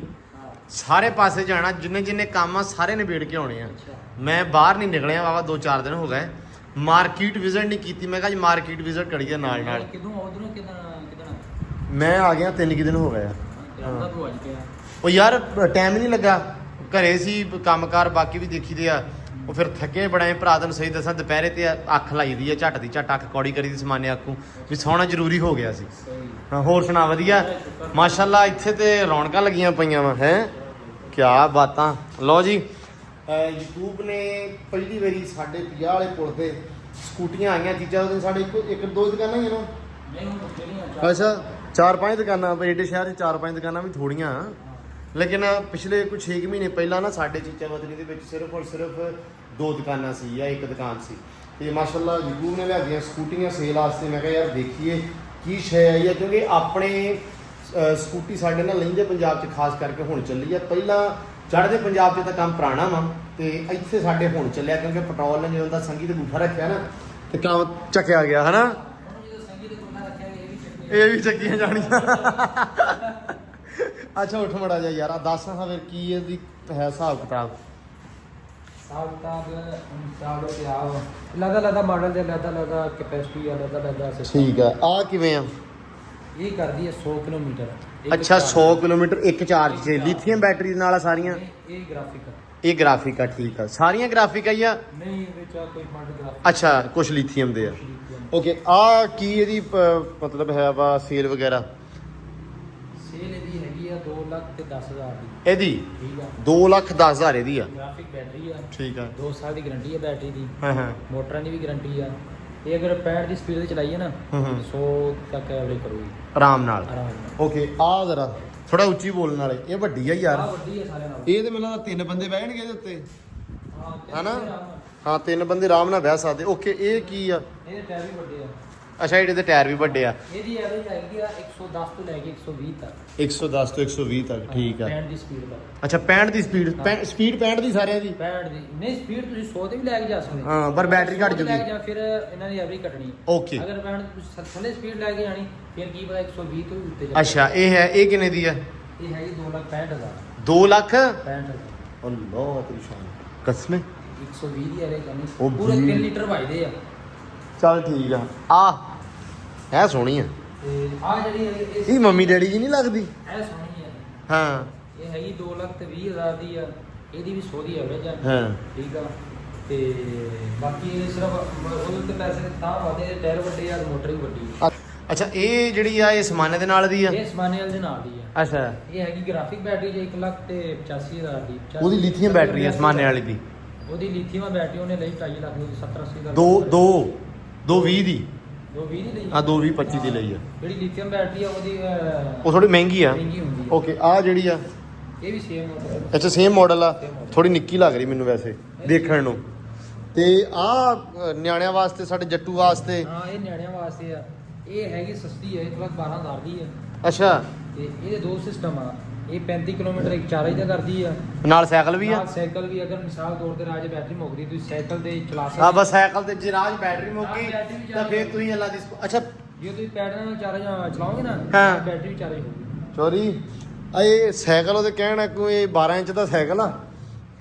ਸਾਰੇ ਪਾਸੇ ਜਾਣਾ, ਜਿੰਨੇ ਜਿੰਨੇ ਕੰਮ ਆ ਸਾਰੇ ਨਿਬੇੜ ਕੇ ਆਉਣੇ ਆ। ਮੈਂ ਬਾਹਰ ਨਹੀਂ ਨਿਕਲਿਆ ਵਾਵਾ, 2-4 ਦਿਨ ਹੋ ਗਏ, ਮਾਰਕੀਟ ਵਿਜ਼ਿਟ ਨਹੀਂ ਕੀਤੀ। ਮੈਂ ਕਿਹਾ ਅੱਜ ਮਾਰਕੀਟ ਵਿਜ਼ਿਟ ਕਰੀਏ ਨਾਲ ਨਾਲ। ਮੈਂ ਆ ਗਿਆ 3 ਦਿਨ ਹੋ ਗਏ ਆ। ਉਹ ਯਾਰ ਟਾਈਮ ਹੀ ਨਹੀਂ ਲੱਗਾ, ਘਰੇ ਸੀ ਕੰਮਕਾਰ, ਬਾਕੀ ਵੀ ਦੇਖੀਦੇ ਆ। ਉਹ ਫਿਰ ਥੱਕੇ ਬੜੇ ਭਰਾ, ਤੈਨੂੰ ਸਹੀ ਦੱਸਾਂ ਦੁਪਹਿਰੇ ਤੇ ਅੱਖ ਲਾਈਦੀ ਆ, ਝੱਟ ਦੀ ਝੱਟ ਅੱਖ ਕੌੜੀ ਕਰੀ ਦੀ, ਸਮਾਨੇ ਆਖੂ ਵੀ ਸੌਣਾ ਜ਼ਰੂਰੀ ਹੋ ਗਿਆ ਸੀ। ਹਾਂ ਹੋਰ ਸੁਣਾ? ਵਧੀਆ ਮਾਸ਼ਾਅੱਲਾ। ਇੱਥੇ ਤੇ ਰੌਣਕਾਂ ਲੱਗੀਆਂ ਪਈਆਂ ਵਾ ਹੈ, ਕਿਆ ਬਾਤਾਂ। ਲਓ ਜੀ, YouTube ਨੇ ਪਹਿਲੀ ਵਾਰੀ ਸਾਡੇ 50 ਵਾਲੇ ਪੁਲ ਤੇ ਸਕੂਟੀਆਂ ਆਈਆਂ। ਚੀਜ਼ਾਂ ਉਹਦੇ ਸਾਡੇ ਇੱਕ ਦੋ ਦੁਕਾਨਾਂ ਹੀ ਆ ਨਾ। ਅੱਛਾ 4-5 ਦੁਕਾਨਾਂ, ਏਡੇ ਸ਼ਹਿਰ 'ਚ 4-5 ਦੁਕਾਨਾਂ ਵੀ ਥੋੜੀਆਂ, ਲੇਕਿਨ ਪਿਛਲੇ ਕੁਝ 6 ਮਹੀਨੇ ਪਹਿਲਾਂ ਨਾ ਸਾਡੇ ਚੀਚਾ ਬਦਲੀ ਦੇ ਵਿੱਚ ਸਿਰਫ ਔਰ ਸਿਰਫ 2 ਦੁਕਾਨਾਂ ਸੀ ਜਾਂ 1 ਦੁਕਾਨ ਸੀ। ਤੇ ਮਾਸ਼ਾਅੱਲਾ YouTube ਨੇ ਲਿਆਂਦੀਆਂ ਸਕੂਟੀਆਂ ਸੇਲ ਵਾਸਤੇ। ਮੈਂ ਕਿਹਾ ਯਾਰ ਦੇਖੀਏ ਕੀ ਸ਼ੈ ਆਈ ਹੈ, ਕਿਉਂਕਿ ਆਪਣੇ ਸਕੂਟੀ ਸਾਡੇ ਨਾਲ ਲਹਿੰਦੇ ਪੰਜਾਬ 'ਚ ਖਾਸ ਕਰਕੇ ਹੁਣ ਚੱਲੀ ਆ। ਪਹਿਲਾਂ ਚੜ੍ਹਦੇ ਪੰਜਾਬ 'ਚ ਤਾਂ ਕੰਮ ਪੁਰਾਣਾ ਵਾ, ਤੇ ਇੱਥੇ ਸਾਡੇ ਹੁਣ ਚੱਲਿਆ, ਕਿਉਂਕਿ ਪੈਟਰੋਲ ਨੇ ਜਦੋਂ ਦਾ ਸੰਗੀ ਤੇ ਬੂਠਾ ਰੱਖਿਆ ਨਾ ਤੇ ਕੰਮ ਚੱਕਿਆ ਗਿਆ ਹਨਾ। ਇਹ ਵੀ ਚੱਕੀਆਂ ਜਾਣੀਆਂ। ਅੱਛਾ ਉੱਠ ਮੜਾ ਜਾ ਯਾਰ, ਦੱਸ ਹਾਂ ਫਿਰ ਕੀ ਇਹਦੀ ਹੈ ਹਿਸਾਬ ਕਿਤਾਬ? ਅਲੱਗ ਮਾਡਲ ਦੇ ਅਲੱਗ ਕੈਪੈਸਿਟੀ ਅਲੱਗ ਠੀਕ ਆ। ਆ ਕਿਵੇਂ ਆ? ਇਹ ਕਰਦੀ ਹੈ 100 ਕਿਲੋਮੀਟਰ। ਅੱਛਾ 100 ਕਿਲੋਮੀਟਰ ਇੱਕ ਚਾਰਜ 'ਚ, ਲਿਥੀਅਮ ਬੈਟਰੀ ਦੇ ਨਾਲ ਆ ਸਾਰੀਆਂ? ਇਹ ਗ੍ਰਾਫਿਕ ਆ। ਇਹ ਗ੍ਰਾਫਿਕ ਆ, ਠੀਕ ਆ। ਸਾਰੀਆਂ ਗ੍ਰਾਫਿਕ ਆ ਜਾਂ ਨਹੀਂ ਵਿੱਚ ਆ ਕੋਈ ਮਾਡਲ ਗ੍ਰਾਫਿਕ? ਅੱਛਾ ਕੁਝ ਲਿਥੀਅਮ ਦੇ ਆ। ਓਕੇ ਆ ਕੀ ਇਹਦੀ ਮਤਲਬ ਹੈ ਵਾ ਸੇਲ ਵਗੈਰਾ? ਸੇਲ ਇਹਦੀ ਹੈਗੀ ਆ 2,10,000 ਦੀ। ਇਹਦੀ ਠੀਕ ਆ 2,10,000 ਇਹਦੀ ਆ। ਗ੍ਰਾਫਿਕ ਬੈਟਰੀ ਆ, ਠੀਕ ਆ। 2 ਸਾਲ ਦੀ ਗਾਰੰਟੀ ਹੈ ਬੈਟਰੀ ਦੀ। ਹਾਂ ਹਾਂ ਮੋਟਰਾਂ ਦੀ ਵੀ ਗਾਰੰਟੀ ਆ। ਇਹ ਅਗਰ 65 ਦੀ ਸਪੀਡ ਤੇ ਚਲਾਈਏ ਨਾ 100 ਤੱਕ ਐਵਰੇਜ ਕਰੂਗੀ ਆਰਾਮ ਨਾਲ। ਆਰਾਮ ਨਾਲ। ਓਕੇ ਆ ਜ਼ਰਾ ਥੋੜਾ ਉੱਚੀ ਬੋਲਣ ਵਾਲੇ, ਇਹ ਵੱਡੀ ਆ ਯਾਰ। ਆ ਵੱਡੀ ਹੈ ਸਾਰਿਆਂ ਨਾਲੋਂ। ਇਹ ਤੇ ਮੈਨੂੰ ਲੱਗਦਾ 3 ਬੰਦੇ ਬਹਿਣਗੇ ਇਹਦੇ ਉੱਤੇ, ਹਾਂ ਹਨਾ? ਹਾਂ 3 ਬੰਦੇ ਆਰਾਮ ਨਾਲ ਬਹਿ ਸਕਦੇ। ਓਕੇ ਇਹ ਕੀ ਆ? ਇਹਦੇ ਟਾਇਰ ਵੀ ਵੱਡੇ ਆ। ਅੱਛਾ ਇਹਦੇ ਤੇ ਟਾਇਰ ਵੀ ਵੱਡੇ ਆ। ਇਹਦੀ ਐਵਰੇਜ ਹੈਗੀ ਆ 110 ਤੋਂ ਲੈ ਕੇ 120 ਤੱਕ। 110 ਤੋਂ 120 ਤੱਕ ਠੀਕ ਆ। 65 ਦੀ ਸਪੀਡ ਦਾ। ਅੱਛਾ 65 ਦੀ ਸਪੀਡ, ਸਪੀਡ 65 ਦੀ ਸਾਰਿਆਂ ਦੀ। 65 ਦੀ ਨਹੀਂ, ਸਪੀਡ ਤੁਸੀਂ 100 ਤੇ ਵੀ ਲੈ ਕੇ ਜਾ ਸਕਦੇ। ਹਾਂ ਪਰ ਬੈਟਰੀ ਘੱਟ ਜੂਗੀ। ਜਾਂ ਫਿਰ ਇਹਨਾਂ ਦੀ ਐਵਰੇਜ ਘਟਣੀ। ਓਕੇ। ਅਗਰ 65 ਤੁਸੀਂ ਥੱਲੇ ਸਪੀਡ ਲੈ ਕੇ ਜਾਣੀ ਫਿਰ ਕੀ ਪਤਾ 120 ਤੋਂ ਵੀ ਉੱਤੇ ਜਾ। ਅੱਛਾ ਇਹ ਹੈ, ਇਹ ਕਿੰਨੇ ਦੀ ਆ? ਇਹ ਹੈਗੀ 2,65,000। 2 ਲੱਖ 65,000 ਅੱਲਾਹ ਤੇਰੀ ਸ਼ਾਨ ਕਸਮੇ। 120 ਦੀ ਐਵਰੇਜ ਕਰਨੀ ਉਹ ਪੂਰੇ ਵੀ- 3 ਲੀਟਰ ਵਜਦੇ ਆ। ਚੱਲ ਠੀਕ ਆ ਹੈ ਸੋਹਣੀ ਆ। ਤੇ ਆ ਜਿਹੜੀ ਹੈਗੀ ਇਹ ਮੰਮੀ ਡੈਡੀ ਜੀ ਨਹੀਂ ਲੱਗਦੀ? ਇਹ ਸੋਹਣੀ ਹੈ। ਹਾਂ ਇਹ ਹੈਗੀ 2,20,000 ਦੀ ਆ। ਇਹਦੀ ਵੀ 100 ਦੀ ਐਵਰੇਜ ਆ। ਹਾਂ ਠੀਕ ਆ। ਤੇ ਬਾਕੀ ਇਹ ਸਿਰਫ ਉਹਦੇ ਤੇ ਪੈਸੇ ਤਾਂ ਵਧੇ, ਟਾਇਰ ਵੱਡੇ ਆ, ਮੋਟਰ ਵੀ ਵੱਡੀ ਆ। ਅੱਛਾ ਇਹ ਜਿਹੜੀ ਆ ਇਹ ਸਮਾਨੇ ਦੇ ਨਾਲ ਦੀ ਆ? ਇਹ ਸਮਾਨੇਲ ਦੇ ਨਾਲ ਦੀ ਆ। ਅੱਛਾ ਇਹ ਹੈਗੀ ਗ੍ਰਾਫਿਕ ਬੈਟਰੀ ਜੇ 1,85,000 ਦੀ। ਉਹਦੀ ਲਿਥੀਅਮ ਬੈਟਰੀ ਆ ਸਮਾਨੇ ਵਾਲੀ ਦੀ? ਉਹਦੀ ਲਿਥੀਅਮ ਬੈਟਰੀ ਉਹਨੇ ਲਈ 2.5 ਲੱਖ ਦੀ, 70-80 ਦਾ। 220 ਦੀ? 220 ਦੀ ਲਈ ਆ 220-25 ਦੀ ਲਈ ਆ। ਜਿਹੜੀ ਲਿਥੀਅਮ ਬੈਟਰੀ ਆ ਉਹਦੀ ਉਹ ਥੋੜੀ ਮਹਿੰਗੀ ਆ। ਮਹਿੰਗੀ ਹੁੰਦੀ ਆ। ਓਕੇ ਆ ਜਿਹੜੀ ਆ ਇਹ ਵੀ ਸੇਮ ਮੋਡਲ। ਅੱਛਾ ਸੇਮ ਮਾਡਲ ਆ। ਥੋੜੀ ਨਿੱਕੀ ਲੱਗ ਰਹੀ ਮੈਨੂੰ ਵੈਸੇ ਦੇਖਣ ਨੂੰ। ਤੇ ਆ ਨਿਆਣਿਆਂ ਵਾਸਤੇ, ਸਾਡੇ ਜੱਟੂ ਵਾਸਤੇ? ਹਾਂ ਇਹ ਨਿਆਣਿਆਂ ਵਾਸਤੇ ਆ। ਇਹ ਹੈਗੀ ਸਸਤੀ ਹੈ, ਇਹ ਤੋਂ 12,000 ਦੀ ਆ। ਅੱਛਾ ਤੇ ਇਹਦੇ ਦੋ ਸਿਸਟਮ ਆ। ਇਹ 35 ਕਿਲੋਮੀਟਰ ਇੱਕ ਚਾਰਜ ਦਾ ਕਰਦੀ ਆ। ਨਾਲ ਸਾਈਕਲ ਵੀ ਆ? ਨਾਲ ਸਾਈਕਲ ਵੀ, ਅਗਰ ਮਿਸਾਲ ਤੌਰ ਤੇ ਰਾਜ ਬੈਟਰੀ ਮੁੱਕ ਗਈ ਤੁਸੀਂ ਸਾਈਕਲ ਤੇ ਚਲਾ ਸਕਦੇ। ਆ ਬਸ ਸਾਈਕਲ ਤੇ ਜੇ ਰਾਜ ਬੈਟਰੀ ਮੁੱਕ ਹਾਂ, ਗਈ ਬੈਟਰੀ ਵੀ ਤਾਂ ਫੇਰ ਤੁਸੀਂ ਅੱਲਾ ਦੀ ਅੱਛਾ ਜੇ ਤੁਸੀਂ ਪੈਡਲ ਨਾਲ ਚਾਰਜ ਚਲਾਓਗੇ ਨਾ ਹਾਂ। ਬੈਟਰੀ ਵੀ ਚਾਰਜ ਹੋਊਗੀ। ਸੋਰੀ ਇਹ ਸਾਈਕਲ ਉਹਦੇ ਕਹਿਣਾ ਕੋਈ ਇਹ 12 ਇੰਚ ਦਾ ਸਾਈਕਲ ਆ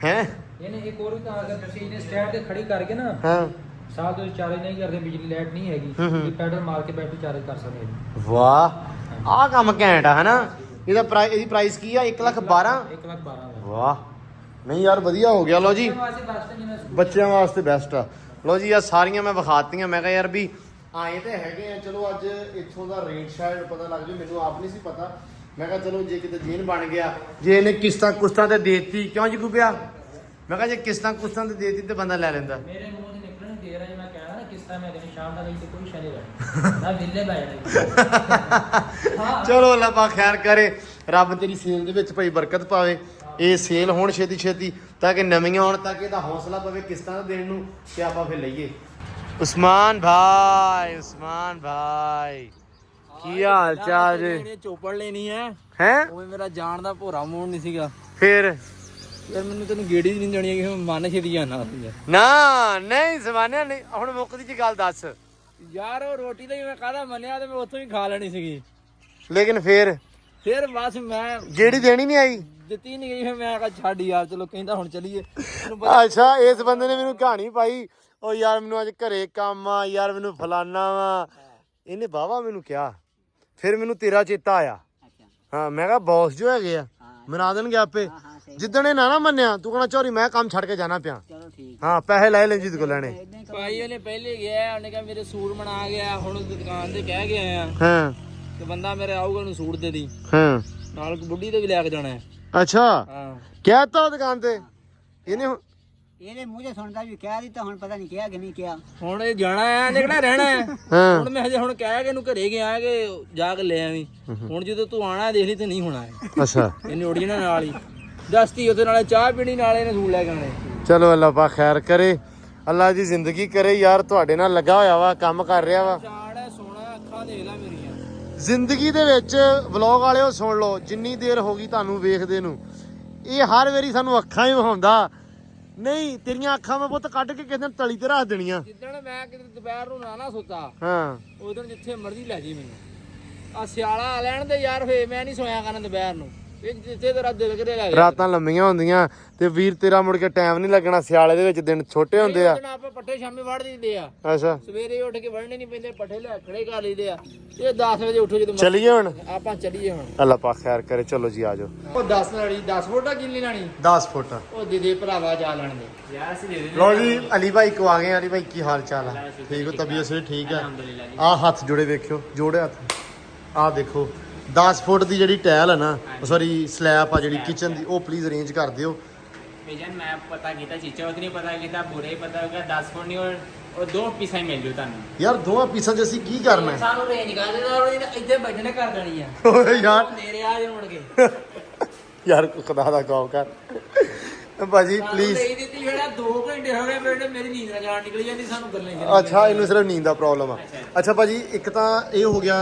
ਹੈ? ਇਹਨੇ ਇੱਕ ਹੋਰ ਵੀ ਤਾਂ ਅਗਰ ਤੁਸੀਂ ਇਹਨੇ ਸਟੈਂਡ ਤੇ ਖੜੀ ਕਰਕੇ ਨਾ ਹਾਂ ਸਾਲ ਤੁਸੀਂ ਚਾਰਜ ਨਹੀਂ ਕਰਦੇ, ਬਿਜਲੀ ਲਾਈਟ ਨਹੀਂ ਹੈਗੀ, ਤੁਸੀਂ ਪੈਡਲ ਮਾਰ ਕੇ ਬੈਟਰੀ ਚਾਰਜ ਕਰ ਸਕਦੇ ਹੋ। ਵਾਹ ਆਹ ਕੰਮ ਘੈਂਟ ਆ ਹਨਾ। ਇਹਦਾ ਇਹਦੀ ਪ੍ਰਾਈਸ ਕੀ ਆ? 1,12,000? 1,12,000 ਵਾਹ ਨਹੀਂ ਯਾਰ ਵਧੀਆ ਹੋ ਗਿਆ। ਲਓ ਜੀ ਵਾਸਤੇ ਬੈਸਟ ਜਿਵੇਂ ਬੱਚਿਆਂ ਵਾਸਤੇ ਬੈਸਟ ਆ। ਲਓ ਜੀ ਆ ਸਾਰੀਆਂ ਮੈਂ ਵਿਖਾਤੀਆਂ। ਮੈਂ ਕਿਹਾ ਯਾਰ ਵੀ ਆਏ ਤਾਂ ਹੈਗੇ ਆ, ਚਲੋ ਅੱਜ ਇੱਥੋਂ ਦਾ ਰੇਟ ਸ਼ਾਇਦ ਪਤਾ ਲੱਗ ਜਾਵੇ, ਮੈਨੂੰ ਆਪ ਨਹੀਂ ਸੀ ਪਤਾ। ਮੈਂ ਕਿਹਾ ਚਲੋ ਜੇ ਕਿਤੇ ਜੀਨ ਬਣ ਗਿਆ, ਜੇ ਇਹਨੇ ਕਿਸ਼ਤਾਂ ਕੁਸ਼ਤਾਂ ਤੇ ਦੇਤੀ, ਕਿਉਂ ਜੀ ਗੁੱਗਿਆ? ਮੈਂ ਕਿਹਾ ਜੇ ਕਿਸ਼ਤਾਂ ਕੁਸ਼ਤਾਂ ਤੇ ਦੇਤੀ ਤੇ ਬੰਦਾ ਲੈ ਲੈਂਦਾ। ਮੇਰੇ ਮੂੰਹ ਦੇ ਨਿਕਲਣ ਦੇ ਰਿਹਾ, ਜੇ ਮੈਂ ਕਹਿਣਾ ਨਾ ਕਿਸ ਤਰ੍ਹਾਂ ਮੈਂ ਦੇਣੀ ਸ਼ਾਮ ਦਾ ਲਈ ਤੇ ਕੋਈ ਸ਼ਨੀ ਰਹਿਣਾ ਨਾ ਵਿਲੇ ਬੈ ਜਾਣਾ। ਹਾਂ ਚਲੋ ਅੱਲਾ ਪਾ ਖੈਰ ਕਰੇ, ਰੱਬ ਤੇਰੀ ਸੇਲ ਦੇ ਵਿੱਚ ਭਾਈ ਬਰਕਤ ਪਾਵੇ। ਇਹ ਸੇਲ ਹੋਣ ਛੇਤੀ ਛੇਤੀ ਤਾਂ ਕਿ ਨਵੀਆਂ ਹੋਣ, ਤਾਂ ਕਿ ਇਹਦਾ ਹੌਸਲਾ ਪਵੇ ਕਿਸ਼ਤਾਂ ਦਾ ਦੇਣ ਨੂੰ ਤੇ ਆਪਾਂ ਫਿਰ ਲਈਏ। ਉਸਮਾਨ ਭਾਈ, ਉਸਮਾਨ ਭਾਈ ਕੀ ਹਾਲ ਚਾਲ ਜੀ? ਚੋਪੜ ਲੈਣੀ ਹੈ ਹੈ ਉਹ ਮੇਰਾ ਜਾਣ ਦਾ ਭੋਰਾ ਮੂਡ ਨਹੀਂ ਸੀਗਾ ਫਿਰ ਯਾਰ, ਮੈਨੂੰ ਤੈਨੂੰ ਗੇੜੀ ਨਹੀਂ ਦੇਣੀ ਕਿ ਮਨ ਛੇਤੀ ਜਾਣਾ ਨਾ ਨਹੀਂ ਜ਼ਮਾਨਿਆ ਨਹੀਂ। ਹੁਣ ਮੁੱਕਦੀ ਜੀ ਗੱਲ ਦੱਸ ਯਾਰ। ਉਹ ਰੋਟੀ ਤਾਂ ਮੈਂ ਕਾਹਦਾ ਮੰਨਿਆ ਤੇ ਮੈਂ ਉੱਥੋਂ ਹੀ ਖਾ ਲੈਣੀ ਸੀਗੀ, ਲੇਕਿਨ ਫਿਰ ਬਸ ਮੈਂ ਜਿਹੜੀ ਦੇਣੀ ਨਹੀਂ ਆਈ ਦਿੱਤੀ ਨਹੀਂ ਗਈ। ਫਿਰ ਮੈਂ ਕਿਹਾ ਛੱਡ ਯਾਰ, ਚਲੋ ਕਹਿੰਦਾ ਹੁਣ ਚੱਲੀਏ। ਅੱਛਾ ਇਸ ਬੰਦੇ ਨੇ ਮੈਨੂੰ ਕਹਾਣੀ ਪਾਈ, ਉਹ ਯਾਰ ਮੈਨੂੰ ਅੱਜ ਘਰੇ ਕੰਮ ਆ ਯਾਰ, ਮੈਨੂੰ ਫਲਾਨਾ ਵਾ। ਇਹਨੇ ਬਾਵਾ ਮੈਨੂੰ ਕਿਹਾ, ਫਿਰ ਮੈਨੂੰ ਤੇਰਾ ਚੇਤਾ ਆਇਆ। ਹਾਂ ਮੈਂ ਕਿਹਾ ਬੌਸ ਜੋ ਹੈਗੇ ਆ ਮਨਾ ਦੇਣਗੇ ਆਪੇ। ਜਿੱਦਣ ਇਹ ਨਾ ਮੰਨਿਆ ਤੂੰ ਕਹਿਣਾ ਚੋਰੀ ਮੈਂ ਕੰਮ ਛੱਡ ਕੇ ਜਾਣਾ ਪਿਆ। ਹਾਂ ਪੈਸੇ ਲੈ ਲੈ ਜਿੱਦ ਕੋ ਲੈਣੇ। ਭਾਈ ਉਹਨੇ ਪਹਿਲੇ ਗਿਆ, ਉਹਨੇ ਕਿਹਾ ਮੇਰੇ ਸੂਟ ਬਣਾ ਗਿਆ, ਹੁਣ ਦੁਕਾਨ ਤੇ ਕਹਿ ਗਿਆ ਆ ਹਾਂ ਤੇ ਬੰਦਾ ਮੇਰੇ ਆਊਗਾ ਉਹਨੂੰ ਸੂਟ ਦੇ ਦੀ, ਹਾਂ ਨਾਲ ਬੁੱਢੀ ਤੇ ਵੀ ਲੈ ਕੇ ਜਾਣਾ ਹੈ। ਅੱਛਾ ਹਾਂ ਕਹਿਤਾ ਦੁਕਾਨ ਤੇ ਇਹਨੇ ਇਹਦੇ ਮੂੰਹ 'ਚ ਸੁਣਦਾ ਵੀ ਕਹਿ ਦਿੱਤਾ, ਹੁਣ ਪਤਾ ਨਹੀਂ ਕਿਹਾ ਕਿ ਨਹੀਂ ਕਿਹਾ। ਹੁਣ ਇਹ ਜਾਣਾ ਹੈ, ਨਿਕਲਣਾ ਰਹਿਣਾ ਹੈ। ਹਾਂ ਹੁਣ ਮੈਂ ਹਜੇ ਹੁਣ ਕਹਿ ਕੇ ਇਹਨੂੰ ਘਰੇ ਗਿਆ ਕਿ ਜਾ ਕੇ ਲੈ ਆਵੀਂ। ਹੁਣ ਜਦੋਂ ਤੂੰ ਆਣਾ ਦੇਖ ਲਈ ਤੇ ਨਹੀਂ ਹੋਣਾ ਹੈ। ਅੱਛਾ ਇਹਨੇ ਉੜ ਜਾਣਾ ਨਾਲ ਹੀ ਦਸਤੀ ਉਹਦੇ ਨਾਲੇ ਚਾਹ ਪੀਣੀ, ਨਾਲੇ ਇਹਨੇ ਸੂਟ ਲੈ ਕੇ ਆਉਣੇ। ਚਲੋ ਅੱਲਾ ਪਾ ਖੈਰ ਕਰੇ, ਅੱਲਾ ਦੀ ਜ਼ਿੰਦਗੀ ਕਰੇ। ਯਾਰ ਤੁਹਾਡੇ ਨਾਲ ਲੱਗਾ ਹੋਇਆ ਵਾ, ਕੰਮ ਕਰ ਰਿਹਾ ਵਾ। ਚਾੜ ਹੈ ਸੋਹਣਾ, ਅੱਖਾਂ ਦੇਖ ਲੈ ਮੇਰੀਆਂ। ਜ਼ਿੰਦਗੀ ਦੇ ਵਿੱਚ ਵਲੌਗ ਵਾਲਿਓ ਸੁਣ ਲਓ, ਜਿੰਨੀ ਦੇਰ ਹੋ ਗਈ ਤੁਹਾਨੂੰ ਵੇਖਦੇ ਨੂੰ, ਇਹ ਹਰ ਵਾਰੀ ਸਾਨੂੰ ਅੱਖਾਂ ਹੀ ਵਿਖਾਉਂਦਾ। ਨਹੀਂ ਤੇਰੀਆਂ ਅੱਖਾਂ ਮੈਂ ਪੁੱਤ ਕੱਢ ਕੇ ਕਿਸੇ ਦਿਨ ਤਲੀ ਤੇ ਰੱਖ ਦੇਣੀਆਂ। ਜਿੱਦਣ ਮੈਂ ਕਿਤੇ ਦੁਪਹਿਰ ਨੂੰ ਨਾ ਸੁੱਤਾ, ਹਾਂ ਉਦੋਂ ਜਿੱਥੇ ਮਰਜ਼ੀ ਲੈ ਜੀ ਮੈਨੂੰ। ਆ ਸਿਆਲਾ ਆ ਲੈਣ ਦੇ ਯਾਰ, ਫੇ ਮੈਂ ਨਹੀਂ ਸੋਇਆ ਕਰਨਾ ਦੁਪਹਿਰ ਨੂੰ। ਇਹ ਜਿੱਥੇ ਤੇਰਾ ਦਿਲ ਕਰੇ ਲੈ ਜਾ। ਰਾਤਾਂ ਲੰਮੀਆਂ ਹੁੰਦੀਆਂ ਤੇ ਵੀਰ ਤੇਰਾ ਮੁੜ ਕੇ ਟਾਈਮ ਨਹੀਂ ਲੱਗਣਾ। ਸਿਆਲੇ ਦੇ ਵਿੱਚ ਦਿਨ ਛੋਟੇ ਹੁੰਦੇ ਆ। ਆਪਾਂ ਪੱਠੇ ਸ਼ਾਮੇ ਵੜ ਦਿੰਦੇ ਆ, ਅੱਛਾ ਸਵੇਰੇ ਉੱਠ ਕੇ ਵੜਨੇ ਨਹੀਂ ਪੈਂਦੇ, ਪੱਠੇ ਲੈ ਖੜੇ ਕਰ ਲਈਦੇ ਆ। ਇਹ 10 ਵਜੇ ਉੱਠੋ ਜਦੋਂ ਚਲੀਏ ਹੁਣ। ਆਪਾਂ ਚੱਲੀਏ ਹੁਣ। ਅੱਲਾ ਪਾ ਖੈਰ ਕਰੇ, ਚਲੋ ਜੀ ਆ ਜਾਓ। ਉਹ 10 ਲੜੀ 10 ਫੁੱਟਾ ਕਿੰਨੀ ਲੈਣੀ? 10 ਫੁੱਟ। ਉਹ ਦੇ ਭਰਾਵਾ ਜਾ ਲੈਣ ਦੇ ਯਾਰ, ਅਸੀਂ ਦੇ ਦੇ। ਲੋ ਜੀ ਅਲੀ ਭਾਈ ਕੋ ਆ ਗਏ। ਅਲੀ ਭਾਈ ਕੀ ਹਾਲ ਚਾਲ ਆ? ਠੀਕ ਹੋ? ਤਬੀਅਤ ਸੇ ਠੀਕ ਆ? ਆ ਹੱਥ ਜੋੜੇ ਵੇਖਿਓ, ਜੋੜੇ ਹੱਥ। ਆ ਦੇਖੋ 10 ਫੁੱਟ ਦੀ ਜਿਹੜੀ ਟਾਇਲ ਹੈ ਨਾ, ਸੌਰੀ ਸਲੈਬ ਆ ਜਿਹੜੀ ਕਿਚਨ ਦੀ, ਉਹ ਪਲੀਜ਼ ਅਰੇਂਜ ਕਰ ਦਿਓ। ਭੇਜਨ ਮੈਂ ਪਤਾ ਕੀਤਾ, ਚੀਚਾ ਉਤਨੀ ਪਤਾ ਕੀਤਾ, ਬੁਰੇ ਪਤਾ ਹੋ ਗਿਆ। 10 ਫੁੱਟ ਨਹੀਂ ਉਹ 2 ਪੀਸਾਂ ਹੀ ਮਿਲ ਜੂ ਤੁਹਾਨੂੰ। ਯਾਰ ਦੋਵਾਂ ਪੀਸਾਂ 'ਚ ਅਸੀਂ ਕੀ ਕਰਨਾ ਹੈ? ਸਾਨੂੰ ਰੇਂਜ ਕਰ ਦੇ ਨਾਲ ਇੱਥੇ ਬੈਠਣੇ ਕਰ ਦੇਣੀ ਆ। ਓਏ ਯਾਰ ਨੇਰੇ ਆ ਜਾਣਗੇ। ਯਾਰ ਖੁਦਾ ਦਾ ਗੌਰ ਕਰ। ਭਾਜੀ ਪਲੀਜ਼। ਲਈ ਦਿੱਤੀ ਜਿਹੜਾ 2 ਘੰਟੇ ਹੋ ਗਏ ਬੇਟੇ ਮੇਰੀ ਨੀਂਦ ਨਾਲ ਜਾਣ ਨਿਕਲੀ ਜਾਂਦੀ ਸਾਨੂੰ ਗੱਲਾਂ ਹੀ ਅੱਛਾ ਇਹਨੂੰ ਸਿਰਫ ਨੀਂਦ ਦਾ ਪ੍ਰੋਬਲਮ ਆ। ਅੱਛਾ ਭਾਜੀ ਇੱਕ ਤਾਂ ਇਹ ਹੋ ਗਿਆ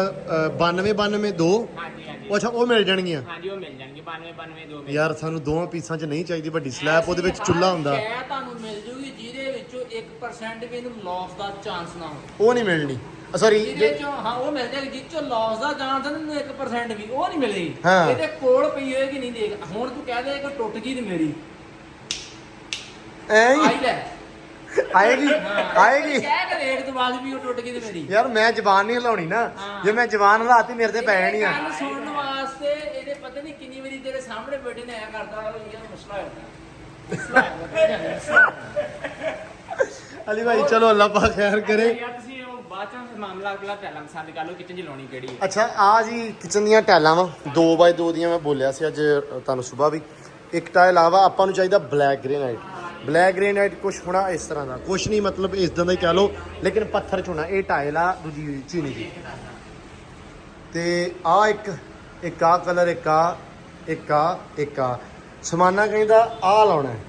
92 92 2। ਹਾਂਜੀ ਹਾਂਜੀ ਅੱਛਾ ਉਹ ਮਿਲ ਜਾਣਗੀਆਂ। ਹਾਂਜੀ ਉਹ ਮਿਲ ਜਾਣਗੇ 92 92 ਦੋ ਮਿਲ ਯਾਰ ਸਾਨੂੰ ਦੋਵਾਂ ਪੀਸਾਂ 'ਚ ਨਹੀਂ ਚਾਹੀਦੀ ਵੱਡੀ ਸਲੈਬ, ਉਹਦੇ ਵਿੱਚ ਚੁੱਲ੍ਹਾ ਹੁੰਦਾ। ਇਹ ਤੁਹਾਨੂੰ ਮਿਲ ਜੂਗੀ ਜਿਹਦੇ ਵਿੱਚੋਂ 1% ਵੀ ਇਹਨੂੰ ਲਾਸ ਦਾ ਚਾਂਸ ਨਾ ਹੋਵੇ। ਉਹ ਨਹੀਂ ਮਿਲਣੀ ਸੌਰੀ। ਜਿਹਦੇ ਚੋਂ ਹਾਂ ਉਹ ਮਿਲ ਜਾਏਗੀ ਜਿਹ ਚੋਂ ਲਾਸ ਦਾ ਚਾਂਸ ਹੈ ਇਹਨੂੰ 1% ਵੀ ਉਹ ਨਹੀਂ ਮਿਲੇਗੀ। ਹਾਂ। ਇਹਦੇ ਕੋਲ ਪਈ ਹੋਏਗੀ ਨਹੀਂ ਦੇਖ ਹੁਣ ਤੂੰ ਕਹਿ ਦੇ ਕਿ ਟੁੱਟ ਗਈ ਤੇ ਮੇਰੀ ਐ ਆਈ ਲੈ ਆਏਗੀ ਆਏਗੀ। ਕਹਿ ਕੇ ਦੇਖ ਤੂੰ ਬਾਅਦ ਵੀ ਉਹ ਟੁੱਟ ਗਈ ਤੇ ਮੇਰੀ ਯਾਰ ਮੈਂ ਜ਼ਬਾਨ ਨਹੀਂ ਹਿਲਾਉਣੀ ਨਾ, ਜੇ ਮੈਂ ਜ਼ਬਾਨ ਹਿਲਾਤੀ ਮੇਰੇ ਤੇ ਪੈ ਜਾਣੀ ਆ। ਗੱਲ ਸੁਣਨ ਵਾਸਤੇ ਇਹਦੇ ਪਤਾ ਨਹੀਂ ਕਿੰਨੀ ਵਾਰੀ ਤੇਰੇ ਸਾਹਮਣੇ ਬੈਠੇ ਨੇ ਐ ਕਰਦਾ ਯਾਰ ਮਸਲਾ ਅਲੀ ਭਾਈ ਚਲੋ ਅੱਲਾ ਪਾਕ ਖੈਰ ਕਰੇ। ਯਾਰ ਤੁਸੀਂ ਉਹ ਬਾਅਦ ਚ ਮਾਮਲਾ ਅਗਲਾ ਪਹਿਲਾਂ ਪਸੰਦ ਕਰ ਲਓ ਕਿਚਨ ਚ ਲਾਉਣੀ ਕਿਹੜੀ ਹੈ। ਅੱਛਾ ਆ ਜੀ ਕਿਚਨ ਦੀਆਂ ਟਾਈਲਾਂ ਵਾ 2x2 ਦੀਆਂ। ਮੈਂ ਬੋਲਿਆ ਸੀ ਅੱਜ ਤੁਹਾਨੂੰ ਸਵੇਰ ਵੀ ਇੱਕ ਟਾਇਲ ਆਵਾ ਆਪਾਂ ਨੂੰ ਚਾਹੀਦਾ ਬਲੈਕ ਗ੍ਰੇਨਾਈਟ। ਬਲੈਕ ਗ੍ਰੇਨਾਈਟ ਕੁਛ ਹੋਣਾ ਇਸ ਤਰ੍ਹਾਂ ਦਾ, ਕੁਛ ਨਹੀਂ ਮਤਲਬ ਇਸ ਦਾ ਹੀ ਕਹਿ ਲਓ, ਲੇਕਿਨ ਪੱਥਰ 'ਚ ਹੋਣਾ। ਇਹ ਟਾਇਲ ਆ ਦੂਜੀ ਚੀਨੀ ਦੀ ਤੇ ਆ ਇੱਕ ਆ ਕਲਰ, ਇੱਕ ਆ ਸਮਾਨਾ ਕਹਿੰਦਾ ਆ ਲਾਉਣਾ ਹੈ,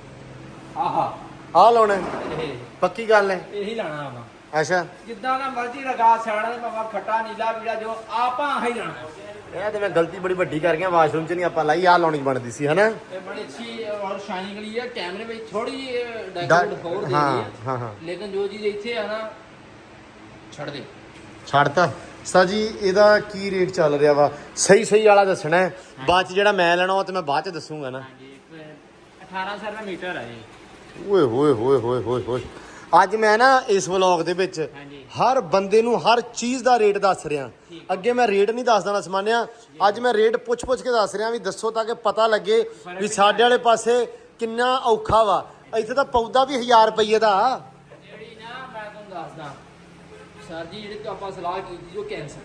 ਆਹਾ ਆ ਲਾਉਣਾ ਹੈ। ਇਹ ਪੱਕੀ ਗੱਲ ਹੈ। ਇਹੀ ਲਾਣਾ ਵਾ ਅੱਛਾ ਜਿੱਦਾਂ ਦਾ ਮਰਜ਼ੀ ਲਗਾ ਸਿਆਣਾ ਦੇ ਬਾਬਾ ਖੱਟਾ ਨੀਲਾ ਪੀੜਾ ਜੋ ਆਪਾਂ ਆਹੀ ਲਾਣਾ। ਇਹ ਤੇ ਮੈਂ ਗਲਤੀ ਬੜੀ ਵੱਡੀ ਕਰ ਗਿਆ, ਵਾਸ਼ਰੂਮ 'ਚ ਨਹੀਂ ਆਪਾਂ ਲਾਈ, ਆ ਲਾਉਣੀ ਬਣਦੀ ਸੀ ਹਨਾ। ਇਹ ਬੜੀ ਅੱਛੀ ਔਰ ਸ਼ਾਈਨਿੰਗ ਲਈ ਹੈ। ਕੈਮਰੇ ਵਿੱਚ ਥੋੜੀ ਡੈਕੋਰੇਟ ਹੋਰ ਦੇ ਹਾਂ ਰਹੀ ਹਾਂ ਹੈ ਹਾਂ ਲੇਕਿਨ ਜੋ ਚੀਜ਼ ਇੱਥੇ ਆ ਨਾ ਛੱਡ ਦੇ। ਛੱਡਤਾ ਸਾ ਜੀ। ਇਹਦਾ ਕੀ ਰੇਟ ਚੱਲ ਰਿਹਾ ਵਾ? ਸਹੀ ਵਾਲਾ ਦੱਸਣਾ ਹੈ, ਬਾਅਦ 'ਚ ਜਿਹੜਾ ਮੈਂ ਲੈਣਾ ਉਹ ਤੇ ਮੈਂ ਬਾਅਦ 'ਚ ਦੱਸੂਗਾ ਨਾ। ਹਾਂਜੀ 1800 ਰੁਪਏ ਮੀਟਰ ਹੈ ਜੀ। ਓਏ ਹੋਏ ਹੋਏ ਹੋਏ ਹੋਏ ਹੋਏ। ਅੱਜ ਮੈਂ ਨਾ ਇਸ ਵਲੌਗ ਦੇ ਵਿੱਚ ਹਾਂਜੀ। ਹਰ ਬੰਦੇ ਨੂੰ ਹਰ ਚੀਜ਼ ਦਾ ਰੇਟ ਦੱਸ ਰਿਹਾ। ਅੱਗੇ ਮੈਂ ਰੇਟ ਨਹੀਂ ਦੱਸਦਾ ਨਾ ਸਮਾਨਿਆ, ਅੱਜ ਮੈਂ ਰੇਟ ਪੁੱਛ ਕੇ ਦੱਸ ਰਿਹਾ ਵੀ ਦੱਸੋ ਤਾਂ ਕਿ ਪਤਾ ਲੱਗੇ ਵੀ ਸਾਡੇ ਵਾਲੇ ਪਾਸੇ ਕਿੰਨਾ ਔਖਾ ਵਾ। ਇੱਥੇ ਤਾਂ ਪੌਦਾ ਵੀ 1000 ਰੁਪਏ ਦਾ। ਜਿਹੜੀ ਨਾ ਮੈਂ ਤੁਹਾਨੂੰ ਦੱਸਦਾ ਸਰ ਜੀ ਜਿਹੜੀ ਆਪਾਂ ਸਲਾਹ ਕੀਤੀ ਜੋ ਕੈਂਸਰ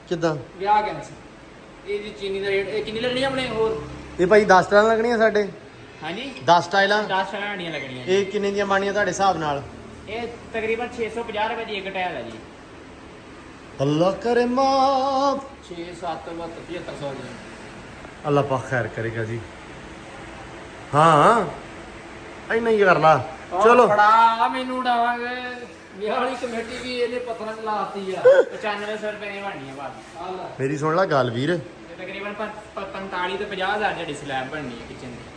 ਕਿੱਦਾਂ? ਵਿਆਹ ਕੈਂਸਰ ਇਹਦੀ ਚੀਨੀ ਦਾ ਰੇਟ ਇਹ ਕਿੰਨੀ ਲੱਗਣੀ ਆਪਣੇ ਹੋਰ ਇਹ ਭਾਈ 10 ਟਾਈਲਾਂ ਲੱਗਣੀਆਂ ਸਾਡੇ। ਹਾਂਜੀ 10 ਟਾਈਲਾਂ 10 ਟਾਈਲਾਂ ਲੱਗਣੀਆਂ ਜੀ। ਇਹ ਕਿੰਨੇ ਦੀਆਂ ਬਣਨੀਆਂ ਤੁਹਾਡੇ ਹਿਸਾਬ ਨਾਲ? ਇਹ ਤਕਰੀਬਨ 650 ਰੁਪਏ ਦੀ ਇੱਕ ਟਾਇਲ ਹੈ ਜੀ। ਅੱਲਾ ਕਰੇ ਮਾਫ। 6 7 7500 ਜੀ ਅੱਲਾ ਪਾਕ ਖੈਰ ਕਰੇਗਾ ਜੀ। ਹਾਂ ਇੰਨਾ ਹੀ ਕਰ ਲਾ ਚਲੋ। ਫੜਾ ਮੈਨੂੰ ਉਡਾਵਾਂਗੇ ਵਿਆਹ ਵਾਲੀ ਕਮੇਟੀ ਵੀ ਇਹਨੇ ਪਤਰਾਂ ਚ ਲਾਤੀ ਆ 9500 ਰੁਪਏ ਦੀ ਬਣਨੀ ਹੈ ਬਾਅਦ। ਆ ਲੈ ਮੇਰੀ ਸੁਣ ਲੈ ਗੱਲ ਵੀਰ, ਤੇ ਤਕਰੀਬਨ 45 ਤੋਂ 50000 ਜਿਹੜੀ ਸਲੈਬ ਬਣਨੀ ਹੈ ਕਿਚਨ ਦੀ।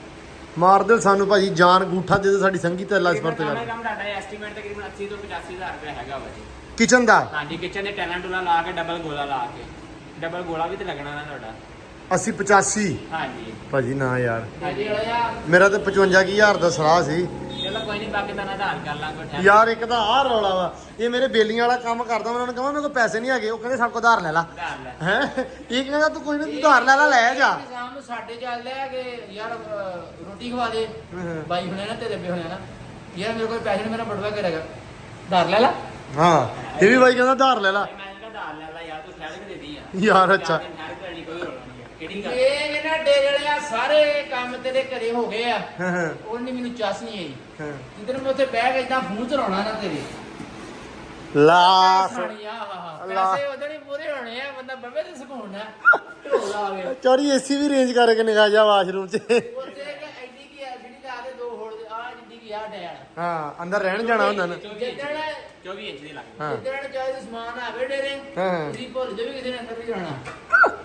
ਮਾਰ ਦਿਓ ਸਾਨੂੰ ਭਾਜੀ ਜਾਨ ਗੂਠਾ ਦੇ ਦਿਓ ਸਾਡੀ ਸੰਗੀ ਤੇ ਅੱਲਾ ਇਸ ਪਰ ਤੇ ਕੰਮ ਕਰ। ਕੰਮ ਸਾਡਾ ਐਸਟੀਮੇਟ ਤਕਰੀਬਨ 80 ਤੋਂ 85000 ਰੁਪਏ ਹੈਗਾ ਵਾ ਜੀ। ਕਿਚਨ ਦਾ ਹਾਂਜੀ ਕਿਚਨ ਦੇ ਟੈਲੈਂਟ ਟੂਲਾ ਲਾ ਕੇ ਡਬਲ ਗੋਲਾ ਲਾ ਕੇ ਡਬਲ ਗੋਲਾ ਵੀ ਤੇ ਲੱਗਣਾ ਨਾ ਤੁਹਾਡਾ। 80 85 ਹਾਂਜੀ ਭਾਜੀ ਨਾ ਯਾਰ, ਅਜੇ ਵਾਲਾ ਮੇਰਾ ਤੇ 55000 ਦਾ ਸਲਾਹ ਸੀ ਚਲੋ ਕੋਈ ਨਹੀਂ ਬਾਕੀ ਦਾ ਨਾ ਆਧਾਰ ਕਰ ਲਾਂਗੇ ਠਹਿਰ ਯਾਰ। ਇੱਕ ਤਾਂ ਆਹ ਰੌਲਾ ਵਾ, ਇਹ ਮੇਰੇ ਬੇਲੀਆਂ ਵਾਲਾ ਕੰਮ ਕਰਦਾ, ਉਹਨਾਂ ਨੂੰ ਕਹਾਂ ਮੇਰੇ ਕੋਲ ਪੈਸੇ ਨਹੀਂ ਹੈਗੇ, ਉਹ ਕਹਿੰਦੇ ਸਾਡੇ ਕੋਲ ਉਧਾਰ ਲੈ ਲਾ। ਆਧਾਰ ਲੈ। ਹੈ ਇਹ ਕਹਿੰਦਾ ਤੂੰ ਕੋਈ ਨਾ ਤੂੰ ਉਧਾਰ ਲੈ ਜਾ। ਸ਼ਾਮ ਨੂੰ ਸਾਡੇ ਚੱਲ ਲਿਆ ਕਿ ਯਾਰ ਰੋਟੀ ਖਵਾ ਦੇ ਬਾਈ ਹੁਣੇ ਨਾ ਤੇਰੇ ਬੇ ਹੁਣੇ ਨਾ ਯਾਰ ਮੇਰੇ ਕੋਲ ਪੈਸੇ ਨਹੀਂ ਮੇਰਾ ਬੜਵਾ ਕਰੇਗਾ ਧਾਰ ਲੈ ਲਾ। ਹਾਂ ਇਹ ਵੀ ਬਾਈ ਕਹਿੰਦਾ ਉਧਾਰ ਲੈ ਲਾ ਮੈਂ ਕਹਿੰਦਾ ਆਧਾਰ ਲੈ ਲਾ ਯਾਰ ਤੂੰ ਠਹਿਰ ਕੇ ਦੇ ਦੀ ਯਾਰ। ਅੱਛਾ ਠਹਿਰ ਕੇ ਨਹੀਂ ਕੋਈ ਰੋਣਾ ਨਹੀਂ ਹੈ। ਕਿਹੜੀ ਗੱਲ ਇਹ ਇਹਨਾਂ ਡੇਰੇ ਵਾਲਿਆ ਸਾਰੇ ਕੰਮ ਤੇਰੇ ਘਰੇ ਹੋ ਗਏ ਆ ਹਾਂ ਹਾਂ ਉਹ ਨਹੀਂ ਮੈਨੂੰ ਚਾਸ ਨਹੀਂ ਆਈ ਹਾਂ। ਜਿੱਦਣ ਮੈਂ ਉੱਥੇ ਬਹਿ ਕੇ ਇਦਾਂ ਫੋਨ ਚਲਾਉਣਾ ਨਾ ਤੇਰੇ ਲਾਸ ਸਾਣੀਆਂ ਅੱਲਾ। ਪੈਸੇ ਉਦੋਂ ਹੀ ਪੂਰੇ ਹੋਣੇ ਆ ਬੰਦਾ ਬਵੇ ਤੇ ਸਕੂਨ ਨਾ ਢੋਲਾ ਆਵੇ ਚੋਰੀ ਏਸੀ ਵੀ ਰੇਂਜ ਕਰਕੇ ਨਿਕਾ ਜਾ ਵਾਸ਼ਰੂਮ 'ਚ। ਉੱਥੇ ਕਿ ਐਡੀ ਕੀ ਆ ਜਿਹੜੀ ਲਾ ਕੇ ਦੋ ਹੋੜ ਆ ਜਿੱਡੀ ਕੀ ਆ ਡੈਣ ਹਾਂ ਅੰਦਰ ਰਹਿਣ ਜਾਣਾ ਹੁੰਦਾ ਨਾ। ਜਿੱਦਣ 24 ਇੰਚ ਦੀ ਲੱਗ ਹਾਂ ਜਿੱਦਣ ਚਾਹੇ ਸਮਾਨ ਆਵੇ ਡੇਰੇ ਹਾਂ। ਤੁਸੀਂ ਭੁੱਲ ਜਾਓ ਵੀ ਕਿਸੇ ਨੇ ਅੰਦਰ ਵੀ ਜਾਣਾ।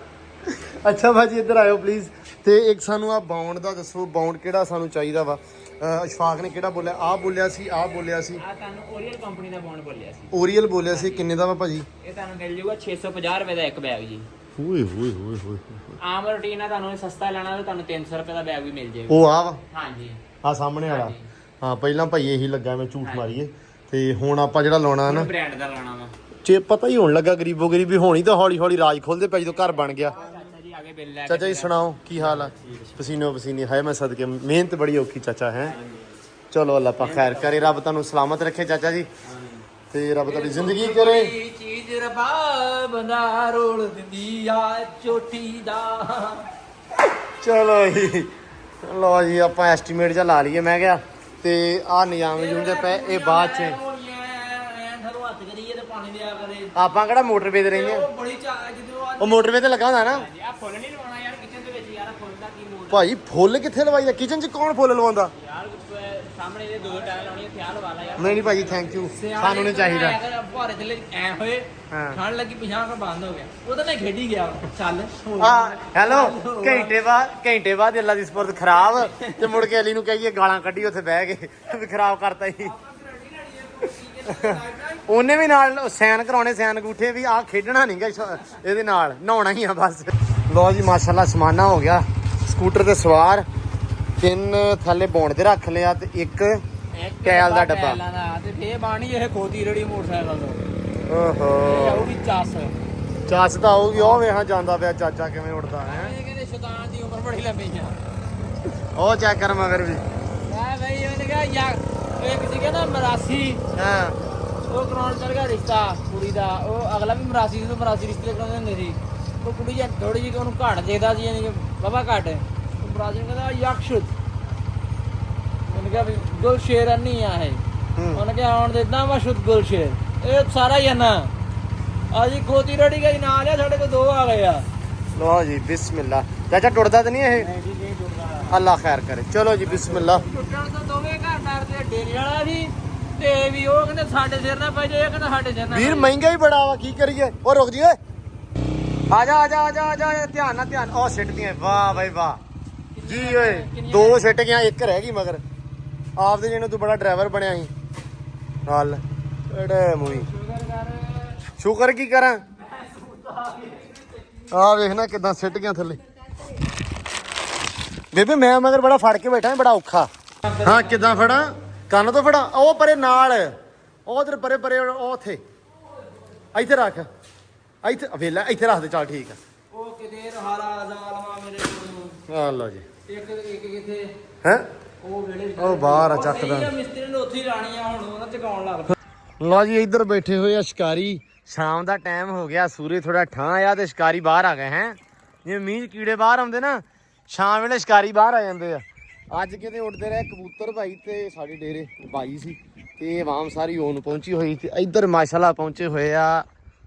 ਅੱਛਾ ਭਾਜੀ ਇੱਧਰ ਆਇਓ ਪਲੀਜ਼। ਤੇ ਇੱਕ ਸਾਨੂੰ ਆ ਬਾਉਂਡ ਦਾ ਦੱਸੋ, ਬਾਉਂਡ ਕਿਹੜਾ ਸਾਨੂੰ ਚਾਹੀਦਾ ਵਾ? ਅਸ਼ਫਾਕ ਨੇ ਕਿਹੜਾ ਬੋਲਿਆ? ਆਹ ਬੋਲਿਆ ਸੀ, ਆਹ ਬੋਲਿਆ ਸੀ, ਆ ਤੁਹਾਨੂੰ ਓਰੀਅਲ ਕੰਪਨੀ ਦਾ ਬੌਂਡ ਬੋਲਿਆ ਸੀ। ਓਰੀਅਲ ਬੋਲਿਆ ਸੀ। ਕਿੰਨੇ ਦਾ ਵਾ ਭਾਜੀ? ਇਹ ਤੁਹਾਨੂੰ ਮਿਲ ਜਾਊਗਾ 650 ਰੁਪਏ ਦਾ ਇੱਕ ਬੈਗ ਜੀ। ਓਏ ਹੋਏ ਹੋਏ ਹੋਏ। ਆਮ ਰੂਟੀਨ ਆ ਤੁਹਾਨੂੰ ਸਸਤਾ ਲੈਣਾ ਤਾਂ ਤੁਹਾਨੂੰ 300 ਰੁਪਏ ਦਾ ਬੈਗ ਵੀ ਮਿਲ ਜਾਏਗਾ। ਉਹ ਆ ਵਾ ਹਾਂਜੀ ਆ ਸਾਹਮਣੇ ਵਾਲਾ। ਹਾਂ ਪਹਿਲਾਂ ਭਾਈ ਇਹੀ ਲੱਗਾ, ਮੈਂ ਝੂਠ ਮਾਰੀਏ। ਤੇ ਹੁਣ ਆਪਾਂ ਜਿਹੜਾ ਲਾਉਣਾ ਨਾ ਬ੍ਰਾਂਡ ਦਾ ਲਾਣਾ ਵਾ। ਚੇ ਪਤਾ ਹੀ ਹੋਣ ਲੱਗਾ, ਗਰੀਬੋ ਗਰੀਬੀ ਹੋਣੀ ਤਾਂ ਹੌਲੀ ਹੌਲੀ ਰਾਜ ਖੋਲਦੇ ਪੈ ਜਦੋਂ ਘਰ ਬਣ ਗਿਆ। ਚਾਚਾ ਜੀ ਆਗੇ ਬਿੱਲ ਲੈ ਚਾਚਾ ਜੀ ਸੁਣਾਓ ਕੀ ਹਾਲ ਆ? ਪਸੀਨੋ ਪਸੀਨੀ ਹੈ ਮੈਂ ਸਦਕੇ, ਮਿਹਨਤ ਬੜੀ ਔਖੀ ਚਾਚਾ ਹੈ। ਚਲੋ ਅੱਲਾ ਪਾ ਖੈਰ ਕਰੇ, ਰੱਬ ਤੁਹਾਨੂੰ ਸਲਾਮਤ ਰੱਖੇ ਚਾਚਾ ਜੀ, ਤੇ ਰੱਬ ਤੁਹਾਡੀ ਜ਼ਿੰਦਗੀ ਕਰੇ। ਕੋਈ ਚੀਜ਼ ਰੱਬਾ ਬੰਦਾ ਰੋਲ ਦਿੰਦੀ ਆ ਚੋਟੀ ਦਾ। ਚਲੋ ਜੀ ਲੋ ਜੀ ਆਪਾਂ ਐਸਟੀਮੇਟ ਜਿਹਾ ਲਾ ਲਈਏ ਮੈਂ ਕਿਹਾ। ਤੇ ਆਹ ਨਿਜ਼ਾਮ ਜੁੰਦੇ ਪਏ ਇਹ ਬਾਅਦ ਚ ਥਰੋ ਹੱਥ ਕਰੀਏ ਤੇ ਪਾਣੀ ਦਿਆ ਕਰੇ। ਆਪਾਂ ਕਿਹੜਾ ਮੋਟਰਵੇ ਤੇ ਰਹਿੰਦੇ ਉਹ ਬੜੀ ਚਾਹ ਜਦੋਂ ਉਹ ਮੋਟਰਵੇ ਤੇ ਲੱਗਾ ਹੁੰਦਾ ਨਾ ਆ ਫੁੱਲ ਨਹੀਂ ਲਵਾਉਣਾ ਯਾਰ ਕਿਚਨ ਦੇ ਵਿੱਚ ਯਾਰ ਫੁੱਲ ਦਾ ਕੀ ਮੂਡ ਭਾਈ। ਫੁੱਲ ਕਿੱਥੇ ਲਵਾਈਦਾ ਕਿਚਨ 'ਚ? ਕੌਣ ਫੁੱਲ ਲਵਾਉਂਦਾ? ਯਾਰ ਸਾਹਮਣੇ ਇਹ ਦੋ ਟਾਇਰ ਲਾਉਣੀ ਖਿਆਲ ਵਾਲਾ ਯਾਰ ਨਹੀਂ ਨਹੀਂ ਭਾਜੀ ਥੈਂਕ ਯੂ, ਸਾਨੂੰ ਨਹੀਂ ਚਾਹੀਦਾ। ਭਾਰੇ ਥੱਲੇ ਐ ਹੋਏ ਹਾਂ। ਠੰਡ ਲੱਗੀ ਪਿਛਾਂ ਕਾ ਬੰਦ ਹੋ ਗਿਆ ਉਹਦੇ ਨਾਲ ਖੇਡੀ ਗਿਆ ਚੱਲ ਹੈਲੋ ਘੰਟੇ ਬਾਅਦ ਅੱਲਾ ਦੀ ਸਪੁਰਦ ਖਰਾਬ ਤੇ ਮੁੜ ਕੇ ਅਲੀ ਨੂੰ ਕਹੀਏ ਗਾਲਾਂ ਕੱਢੀ ਉੱਥੇ ਬਹਿ ਕੇ ਵੀ ਖਰਾਬ ਕਰਤਾ ਸੀ। ਉਹਨੇ ਵੀ ਨਾਲ ਸੈਨ ਕਰਾਉਣੇ, ਸੈਨ ਅੰਗੂਠੇ ਵੀ। ਆਹ ਖੇਡਣਾ ਨਹੀਂਗਾ ਇਹਦੇ ਨਾਲ, ਨਹਾਉਣਾ ਹੀ ਆ ਬਸ। ਲੋ ਜੀ ਮਾਸ਼ਾਅੱਲਾ ਸਮਾਨਾ ਹੋ ਗਿਆ। ਸਕੂਟਰ ਤੇ ਸਵਾਰ 3 ਥੱਲੇ ਬੌਣ ਤੇ ਰੱਖ ਲਿਆ ਤੇ ਇੱਕ ਟੈਲ ਦਾ ਡੱਬਾ। ਤੇ ਫੇਰ ਬਾਣੀ ਇਹ ਖੋਦੀ ਰੜੀ ਮੋਟਰਸਾਈਕਲ ਤੋਂ ਓਹੋ ਉਹ ਵੀ ਚੱਸ ਚੱਸ ਤਾਂ ਆਊਗੀ। ਉਹ ਵੇਖਾਂ ਜਾਂਦਾ ਪਿਆ ਚਾਚਾ ਕਿਵੇਂ ਉੱਡਦਾ ਹੈ। ਇਹ ਕਹਿੰਦੇ ਸ਼ੈਤਾਨ ਦੀ ਉਮਰ ਬੜੀ ਲੰਬੀ ਆ ਉਹ ਚੈੱਕ ਕਰ ਮਗਰ ਵੀ। ਮੈਂ ਬਈ ਉਹਨੇ ਕਿਹਾ ਯਾਰ ਇੱਕ ਸੀਗਾ ਨਾ ਮਰਾਸੀ, ਹਾਂ ਉਹ ਕਰਾਉਣ ਚੱਲ ਗਿਆ ਰਿਸ਼ਤਾ ਕੁੜੀ ਦਾ। ਉਹ ਅਗਲਾ ਵੀ ਮਰਾਸੀ ਸੀ, ਮਰਾਸੀ ਰਿਸ਼ਤੇ ਕਰਾਉਂਦੇ ਹੁੰਦੇ ਸੀ। ਉਹ ਕੁੜੀ ਜਾਂ ਥੋੜੀ ਜਿਹੀ ਉਹਨੂੰ ਘੱਟ ਦੇਦਾ ਸੀ, ਯਾਨੀ ਕਿ ਬਾਬਾ ਘੱਟ। ਉਹ ਮਰਾਸੀ ਨੂੰ ਕਹਿੰਦਾ ਯਕਸ਼ੁਦ, ਉਹਨੇ ਕਿਹਾ ਵੀ ਗੁਲਸ਼ੇਰ ਨਹੀਂ ਆ ਇਹ। ਉਹਨੇ ਕਿਹਾ ਆਉਣ ਦੇਦਾ ਵਾ ਸ਼ੁੱਧ ਗੁਲਸ਼ੇਰ, ਇਹ ਸਾਰਾ ਹੀ ਆ ਨਾ। ਅਜੀ ਖੋਤੀ ਰੜੀ ਗਈ ਨਾਲ ਆ, ਸਾਡੇ ਕੋਲ 2 ਆ ਗਏ ਆ। ਲੋ ਜੀ ਬਿਸਮਿਲ੍ਲਾ। ਚਾਚਾ ਟੁੱਟਦਾ ਤਾਂ ਨਹੀਂ ਇਹ? ਅੱਲਾ ਖੈਰ ਕਰੇ। ਚਲੋ ਜੀ ਬਿਸਮਿਲ੍ਲਾ। ਟੁੱਟਣ ਤੋਂ ਦੋਵੇਂ ਘਰ ਡਰਦੇ, ਡੇਰੇ ਵਾਲਾ ਵੀ ਤੇ ਵੀ। ਉਹ ਕਹਿੰਦੇ ਸਾਡੇ ਸਿਰ ਨਾ ਪੈ ਜਾਏ, ਇਹ ਕਹਿੰਦਾ ਸਾਡੇ ਸਿਰ ਨਾ ਵੀਰ ਮਹਿੰਗਾ ਹੀ ਬੜਾ ਵਾ, ਕੀ ਕਰੀਏ। ਉਹ ਰੁਕ ਜੀ ਓਏ, ਆ ਜਾ ਆ ਜਾ ਆ ਜਾ ਆ ਜਾ। ਧਿਆਨ ਨਾਲ ਧਿਆਨ। ਉਹ ਸਿੱਟ ਦੀਆਂ। ਵਾਹ ਬਾਈ ਵਾਹ ਜੀ ਓਏ, 2 ਸਿੱਟ ਗਿਆ, 1 ਰਹਿ ਗਈ ਮਗਰ। ਆਪਦੇ ਜਿਹਨੂੰ ਤੂੰ ਬੜਾ ਡਰਾਈਵਰ ਬਣਿਆ ਸੀ ਨਾਲ ਏੜੇ ਮੂੰਹ। ਸ਼ੁਕਰ ਕੀ ਕਰਾਂ, ਆ ਵੇਖਣਾ ਕਿਦਾਂ ਸਿੱਟ ਗਿਆ ਥੱਲੇ। ਬੇਬੇ ਮੈਂ ਮਗਰ ਬੜਾ ਫੜ ਕੇ ਬੈਠਾ, ਬੜਾ ਔਖਾ। ਹਾਂ ਕਿਦਾਂ ਫੜਾਂ? ਕੰਨ ਤੋਂ ਫੜਾਂ? ਉਹ ਪਰੇ ਨਾਲ, ਉਹ ਉਧਰ ਪਰੇ ਪਰੇ, ਉਹ ਉੱਥੇ ਇੱਥੇ ਰੱਖ। ਇੱਥੇ ਵੇਲਾ ਇੱਥੇ ਰੱਖ ਦੇ। ਚੱਲ ਠੀਕ ਆ। ਉਹ ਕਿਤੇ ਰਹਾਲਾ ਜ਼ਾਲਮਾ ਮੇਰੇ ਕੋਲ। ਆ ਲਓ ਜੀ। ਇੱਕ ਕਿਥੇ ਹੈ ਉਹ ਵੇਲੇ ਉਹ ਬਾਹਰ ਆ ਚੱਕਦਾ। ਮਿਸਤਰੀ ਨੇ ਉੱਥੇ ਹੀ ਲਾਣੀ ਆ, ਹੁਣ ਉਹਨਾਂ ਚਕਾਉਣ ਲੱਗ ਪਿਆ। ਲਓ ਜੀ ਇੱਧਰ ਬੈਠੇ ਹੋਏ ਆ ਸ਼ਿਕਾਰੀ। ਸ਼ਾਮ ਦਾ ਟਾਈਮ ਹੋ ਗਿਆ, ਸੂਰਜ ਥੋੜਾ ਠਾਂ ਆ ਤੇ ਸ਼ਿਕਾਰੀ ਬਾਹਰ ਆ ਗਏ ਹੈ। ਜਿਵੇਂ ਮੀਂਹ ਕੀੜੇ ਬਾਹਰ ਆਉਂਦੇ ਨਾ, ਸ਼ਾਮ ਵੇਲੇ ਸ਼ਿਕਾਰੀ ਬਾਹਰ ਆ ਜਾਂਦੇ ਆ। ਅੱਜ ਕਿਤੇ ਉੱਡਦੇ ਰਹੇ ਕਬੂਤਰ ਭਾਈ ਤੇ ਸਾਡੇ ਡੇਰੇ ਬਾਈ ਸੀ ਤੇ ਆਵਾਮ ਸਾਰੀ ਉਹਨੂੰ ਪਹੁੰਚੀ ਹੋਈ ਤੇ ਇੱਧਰ ਮਾਸ਼ਾਅੱਲਾ ਪਹੁੰਚੇ ਹੋਏ ਆ।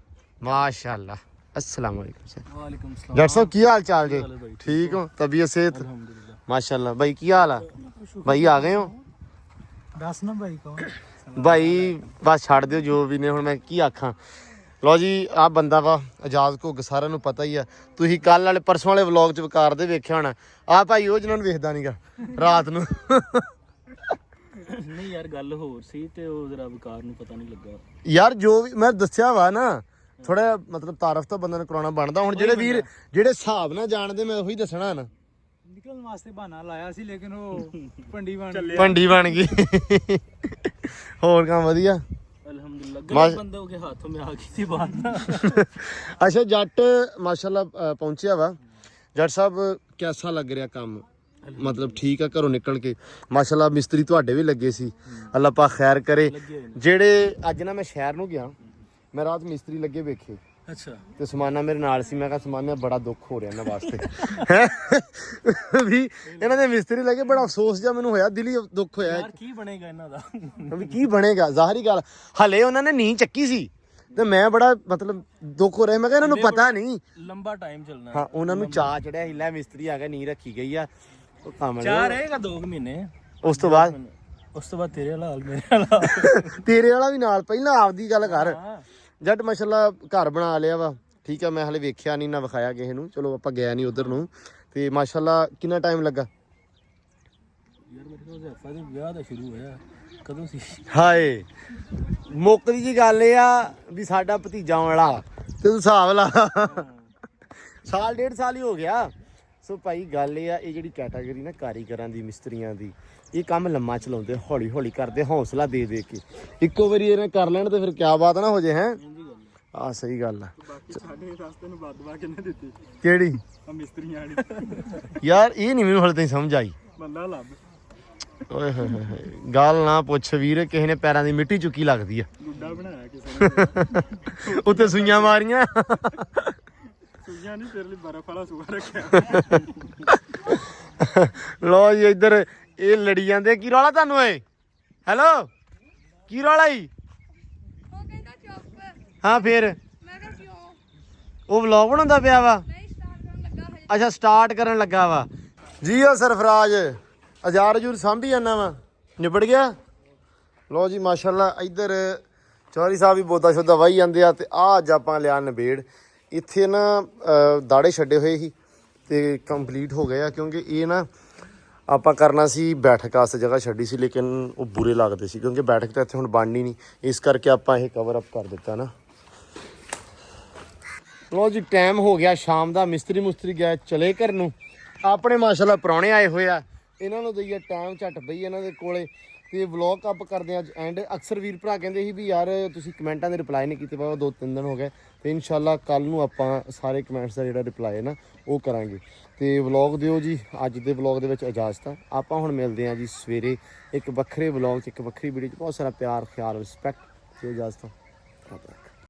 ਮਾਸ਼ਾਅੱਲਾ। अस्सलाम वालेकुम। वालेकुम सलाम। डॉक्टर साहब की हाल चाल जी? ठीक हो? तबीयत सेहत? माशाल्लाह। भाई की हाल है? भाई आ गए हो? दस ना भाई कौन भाई बस छड़ दियो जो भी ने। हुण मैं की आखां। ਲਓ ਜੀ ਆਹ ਬੰਦਾ ਵਾ ਆਜ਼ਾਦ ਘੁੱਗ, ਸਾਰਿਆਂ ਨੂੰ ਪਤਾ ਹੀ ਆ। ਤੁਸੀਂ ਕੱਲ ਵਾਲੇ ਪਰਸੋਂ ਵਾਲੇ ਵਲੌਗ 'ਚ ਵਿਕਾਰ ਦੇ ਵੇਖਿਆ ਹੋਣਾ। ਆਹ ਭਾਈ ਉਹ ਜਿਹਨਾਂ ਨੂੰ ਵੇਖਦਾ ਨਹੀਂਗਾ ਰਾਤ ਨੂੰ। नहीं यार गल होर सी ते ओ जरा विकार नु पता नहीं लगा ਯਾਰ ਜੋ ਵੀ ਮੈਂ ਦੱਸਿਆ ਵਾ ਨਾ, ਥੋੜਾ ਮਤਲਬ ਤਾਰਫ ਤਾਂ ਬੰਦੇ ਨੂੰ ਕਰਾਉਣਾ ਬਣਦਾ। ਹੁਣ ਜਿਹੜੇ ਵੀਰ ਜਿਹੜੇ ਹਿਸਾਬ ਨਾਲ ਜਾਣਦੇ, ਮੈਂ ਉਹੀ ਦੱਸਣਾ ਨਾ। निकलने वास्ते बहाना लाया सी लेकिन वो ਭੰਡੀ ਬਣ ਗਈ। ਹੋਰ ਕੰਮ ਵਧੀਆ? अल्हम्दुलिल्लाह गलत बंदों के हाथों में आ गई थी बात। ਅੱਛਾ ਜੱਟ ਮਾਸ਼ਾਅੱਲਾ ਪਹੁੰਚਿਆ ਵਾ। ਜੱਟ ਸਾਹਿਬ ਕਿਹਦਾ ਲੱਗ ਰਿਹਾ ਕੰਮ? ਮਤਲਬ ਠੀਕ ਆ ਘਰੋਂ ਨਿਕਲ ਕੇ? ਮਾਸ਼ਾਅੱਲਾ ਮਿਸਤਰੀ ਤੁਹਾਡੇ ਵੀ ਲੱਗੇ ਸੀ, ਅੱਲਾ ਪਾਕ ਖੈਰ ਕਰੇ। ਜਿਹੜੇ ਅੱਜ ਨਾ ਮੈਂ ਸ਼ਹਿਰ ਨੂੰ ਗਿਆ, ਮੈਂ ਰਾਤ ਮਿਸਤਰੀ ਲੱਗੇ ਵੇਖੇ। अच्छा ਤੇ ਸਮਾਨਾ ਮੇਰੇ ਨਾਲ ਸੀ। ਮੈਂ ਕਿਹਾ ਸਮਾਨਾ ਬੜਾ ਦੁੱਖ ਹੋ ਰਿਹਾ ਇਹਨਾਂ ਵਾਸਤੇ ਵੀ ਇਹਨਾਂ ਦੇ ਮਿਸਤਰੀ ਲੱਗੇ। ਬੜਾ ਅਫਸੋਸ ਜਿਹਾ ਮੈਨੂੰ ਹੋਇਆ, ਦਿਲੀ ਦੁੱਖ ਹੋਇਆ यार की बनेगा इना दा ਵੀ ਕੀ ਬਣੇਗਾ। ਜ਼ਾਹਰੀ ਗੱਲ ਹਲੇ ਉਹਨਾਂ ਨੇ ਨੀਂਹ ਚੱਕੀ ਸੀ ਤੇ ਮੈਂ ਬੜਾ ਮਤਲਬ ਦੁੱਖ ਹੋ ਰਿਹਾ। ਮੈਂ ਕਿਹਾ ਇਹਨਾਂ ਨੂੰ ਪਤਾ ਨਹੀਂ। लंबा टाइम चलना ਹਾਂ ਉਹਨਾਂ ਨੂੰ ਚਾਅ ਚੜਿਆ ਸੀ, ਲੈ ਮਿਸਤਰੀ ਆ ਗਿਆ, ਨੀਂਹ ਰੱਖੀ ਗਈ ਆ। ਉਹ ਕੰਮ चाह रहेगा 2 महीने ਉਸ ਤੋਂ ਬਾਅਦ उस तो बाद तेरे वाला हाल मेरे वाला ਤੇਰੇ ਵਾਲਾ ਵੀ ਨਾਲ। ਪਹਿਲਾਂ ਆਪਦੀ ਗੱਲ ਕਰ। ਜੱਟ ਮਾਸ਼ਾਅੱਲਾ ਘਰ ਬਣਾ ਲਿਆ ਵਾ, ਠੀਕ ਆ। ਮੈਂ ਹਲੇ ਵੇਖਿਆ ਨਹੀਂ ਨਾ ਵਿਖਾਇਆ ਕਿਸੇ ਨੂੰ। ਚਲੋ ਆਪਾਂ ਗਿਆ ਨਹੀਂ ਉਧਰ ਨੂੰ। ਤੇ ਮਾਸ਼ਾਅੱਲਾ ਕਿੰਨਾ ਟਾਈਮ ਲੱਗਾ? यार मेरे को ज़ैफा दे विआह दा शुरू होया कदों सी ਹਾਏ ਮੁੱਕਦੀ ਜੀ ਗੱਲ ਇਹ ਆ ਵੀ ਸਾਡਾ ਭਤੀਜਾ ਵਾਲਾ ਤੇ ਤੂੰ ਹਿਸਾਬ ਲਾ। ਸਾਲ 1.5 ਸਾਲ ਹੀ ਹੋ ਗਿਆ। ਸੋ ਭਾਈ ਗੱਲ ਇਹ ਆ, ਇਹ ਜਿਹੜੀ ਕੈਟਾਗਰੀ ਨਾ ਕਾਰੀਗਰਾਂ ਦੀ, ਮਿਸਤਰੀਆਂ ਦੀ, ਇਹ ਕੰਮ ਲੰਮਾ ਚਲਾਉਂਦੇ, ਹੌਲੀ ਹੌਲੀ ਕਰਦੇ, ਹੌਸਲਾ ਦੇ ਦੇ ਕੇ। ਇੱਕੋ ਵਾਰੀ ਇਹਨੇ ਕਰ ਲੈਣ ਤੇ ਫਿਰ ਕਿਆ ਬਾਤ ਨਾ ਹੋ ਜੇ। ਹੈ ਆ ਸਹੀ ਗੱਲ ਆ। ਸਾਡੇ ਰਸਤੇ ਨੂੰ ਬਦਵਾ ਕਿੰਨੇ ਦਿੱਤੀ ਕਿਹੜੀ? ਆ ਮਿਸਤਰੀਆਂ ਵਾਲੀ ਯਾਰ ਇਹ ਨਹੀਂ ਮੈਨੂੰ ਹਲੇ ਤਾਈਂ ਸਮਝ ਆਈ। ਬੰਦਾ ਲੱਭ ਓਏ ਹੋਏ ਹੋਏ ਗੱਲ ਨਾ ਪੁੱਛ ਵੀਰ, ਕਿਸੇ ਨੇ ਪੈਰਾਂ ਦੀ ਮਿੱਟੀ ਚੁੱਕੀ ਲੱਗਦੀ ਆ। ਗੁੱਡਾ ਬਣਾਇਆ ਕਿਸੇ ਨੇ ਉੱਤੇ ਸੂਈਆਂ ਮਾਰੀਆਂ। ਸੂਈਆਂ ਨਹੀਂ ਤੇਰੇ ਲਈ ਬਰਫ਼ ਵਾਲਾ ਸੂਆ ਰੱਖਿਆ। ਲੋ ਜੀ ਇੱਧਰ ਇਹ ਲੜੀ ਜਾਂਦੇ। ਕੀ ਰੌਲਾ ਤੁਹਾਨੂੰ ਏ? ਹੈਲੋ ਕੀ ਰੌਲਾ ਈ? ਉਹ ਕਹਿੰਦਾ ਚੁੱਪ। ਹਾਂ ਫੇਰ ਮੈਂ ਕਿਹਾ ਕਿਉਂ? ਉਹ ਵਲੌਗ ਬਣਾਉਂਦਾ ਪਿਆ ਵਾ? ਨਹੀਂ ਸਟਾਰਟ ਕਰਨ ਲੱਗਾ ਹਜੇ। ਅੱਛਾ ਸਟਾਰਟ ਕਰਨ ਲੱਗਾ ਵਾ ਜੀ। ਉਹ ਸਰਫਰਾਜ ਅਜਾਰ ਜੂਰ ਸਾਂਭੀ ਜਾਂਦਾ ਵਾ। ਨਿਬੜ ਗਿਆ। ਲੋ ਜੀ ਮਾਸ਼ਾਅੱਲਾ ਇੱਧਰ ਚੌਧਰੀ ਸਾਹਿਬ ਵੀ ਬੋਦਾ ਸ਼ੋਦਾ ਵਾਹੀ ਜਾਂਦੇ ਆ। ਤੇ ਆ ਅੱਜ ਆਪਾਂ ਲਿਆ ਨਿਬੇੜ। ਇੱਥੇ ਨਾ ਦਾੜੇ ਛੱਡੇ ਹੋਏ ਸੀ ਤੇ ਕੰਪਲੀਟ ਹੋ ਗਏ ਆ, ਕਿਉਂਕਿ ਇਹ ਨਾ ਆਪਾਂ ਕਰਨਾ ਸੀ ਬੈਠਕ ਵਾਸਤੇ ਜਗ੍ਹਾ ਛੱਡੀ ਸੀ, ਲੇਕਿਨ ਉਹ ਬੁਰੇ ਲੱਗਦੇ ਸੀ ਕਿਉਂਕਿ ਬੈਠਕ ਤਾਂ ਇੱਥੇ ਹੁਣ ਬਣਨੀ ਨਹੀਂ, ਇਸ ਕਰਕੇ ਆਪਾਂ ਇਹ ਕਵਰ ਅਪ ਕਰ ਦਿੱਤਾ ਨਾ। ਲੋ ਜੀ ਟਾਈਮ ਹੋ ਗਿਆ ਸ਼ਾਮ ਦਾ, ਮਿਸਤਰੀ ਮੁਸਤਰੀ ਗਿਆ ਚਲੇ ਘਰ ਨੂੰ। ਆਪਣੇ ਮਾਸ਼ਾਅੱਲਾ ਪ੍ਰਾਹੁਣੇ ਆਏ ਹੋਏ ਆ, ਇਹਨਾਂ ਨੂੰ ਦਈਏ ਟਾਈਮ ਝੱਟ ਬਈ ਇਹਨਾਂ ਦੇ ਕੋਲੇ ਤੇ ਵਲੌਗ ਅਪ ਕਰਦੇ ਆ ਅੱਜ ਐਂਡ। ਅਕਸਰ ਵੀਰ ਭਰਾ ਕਹਿੰਦੇ ਸੀ ਵੀ ਯਾਰ ਤੁਸੀਂ ਕਮੈਂਟਾਂ ਦੇ ਰਿਪਲਾਈ ਨਹੀਂ ਕੀਤੇ, ਬਾਬਾ 2-3 ਦਿਨ ਹੋ ਗਏ ਤੇ ਇਨਸ਼ਾਅੱਲਾ ਕੱਲ ਨੂੰ ਆਪਾਂ ਸਾਰੇ ਕਮੈਂਟਸ ਦਾ ਜਿਹੜਾ ਰਿਪਲਾਈ ਹੈ ਨਾ ਉਹ ਕਰਾਂਗੇ। ਤੇ ਵਲੌਗ ਦਿਓ ਜੀ, ਅੱਜ ਦੇ ਵਲੌਗ ਦੇ ਵਿੱਚ ਇਜਾਜ਼ਤ ਆ। ਆਪਾਂ ਹੁਣ ਮਿਲਦੇ ਹਾਂ ਜੀ ਸਵੇਰੇ ਇੱਕ ਵੱਖਰੇ ਵਲੌਗ 'ਚ, ਇੱਕ ਵੱਖਰੀ ਵੀਡੀਓ 'ਚ। ਬਹੁਤ ਸਾਰਾ ਪਿਆਰ, ਖਿਆਲ, ਰਿਸਪੈਕਟ। ਦਿਓ ਇਜਾਜ਼ਤ।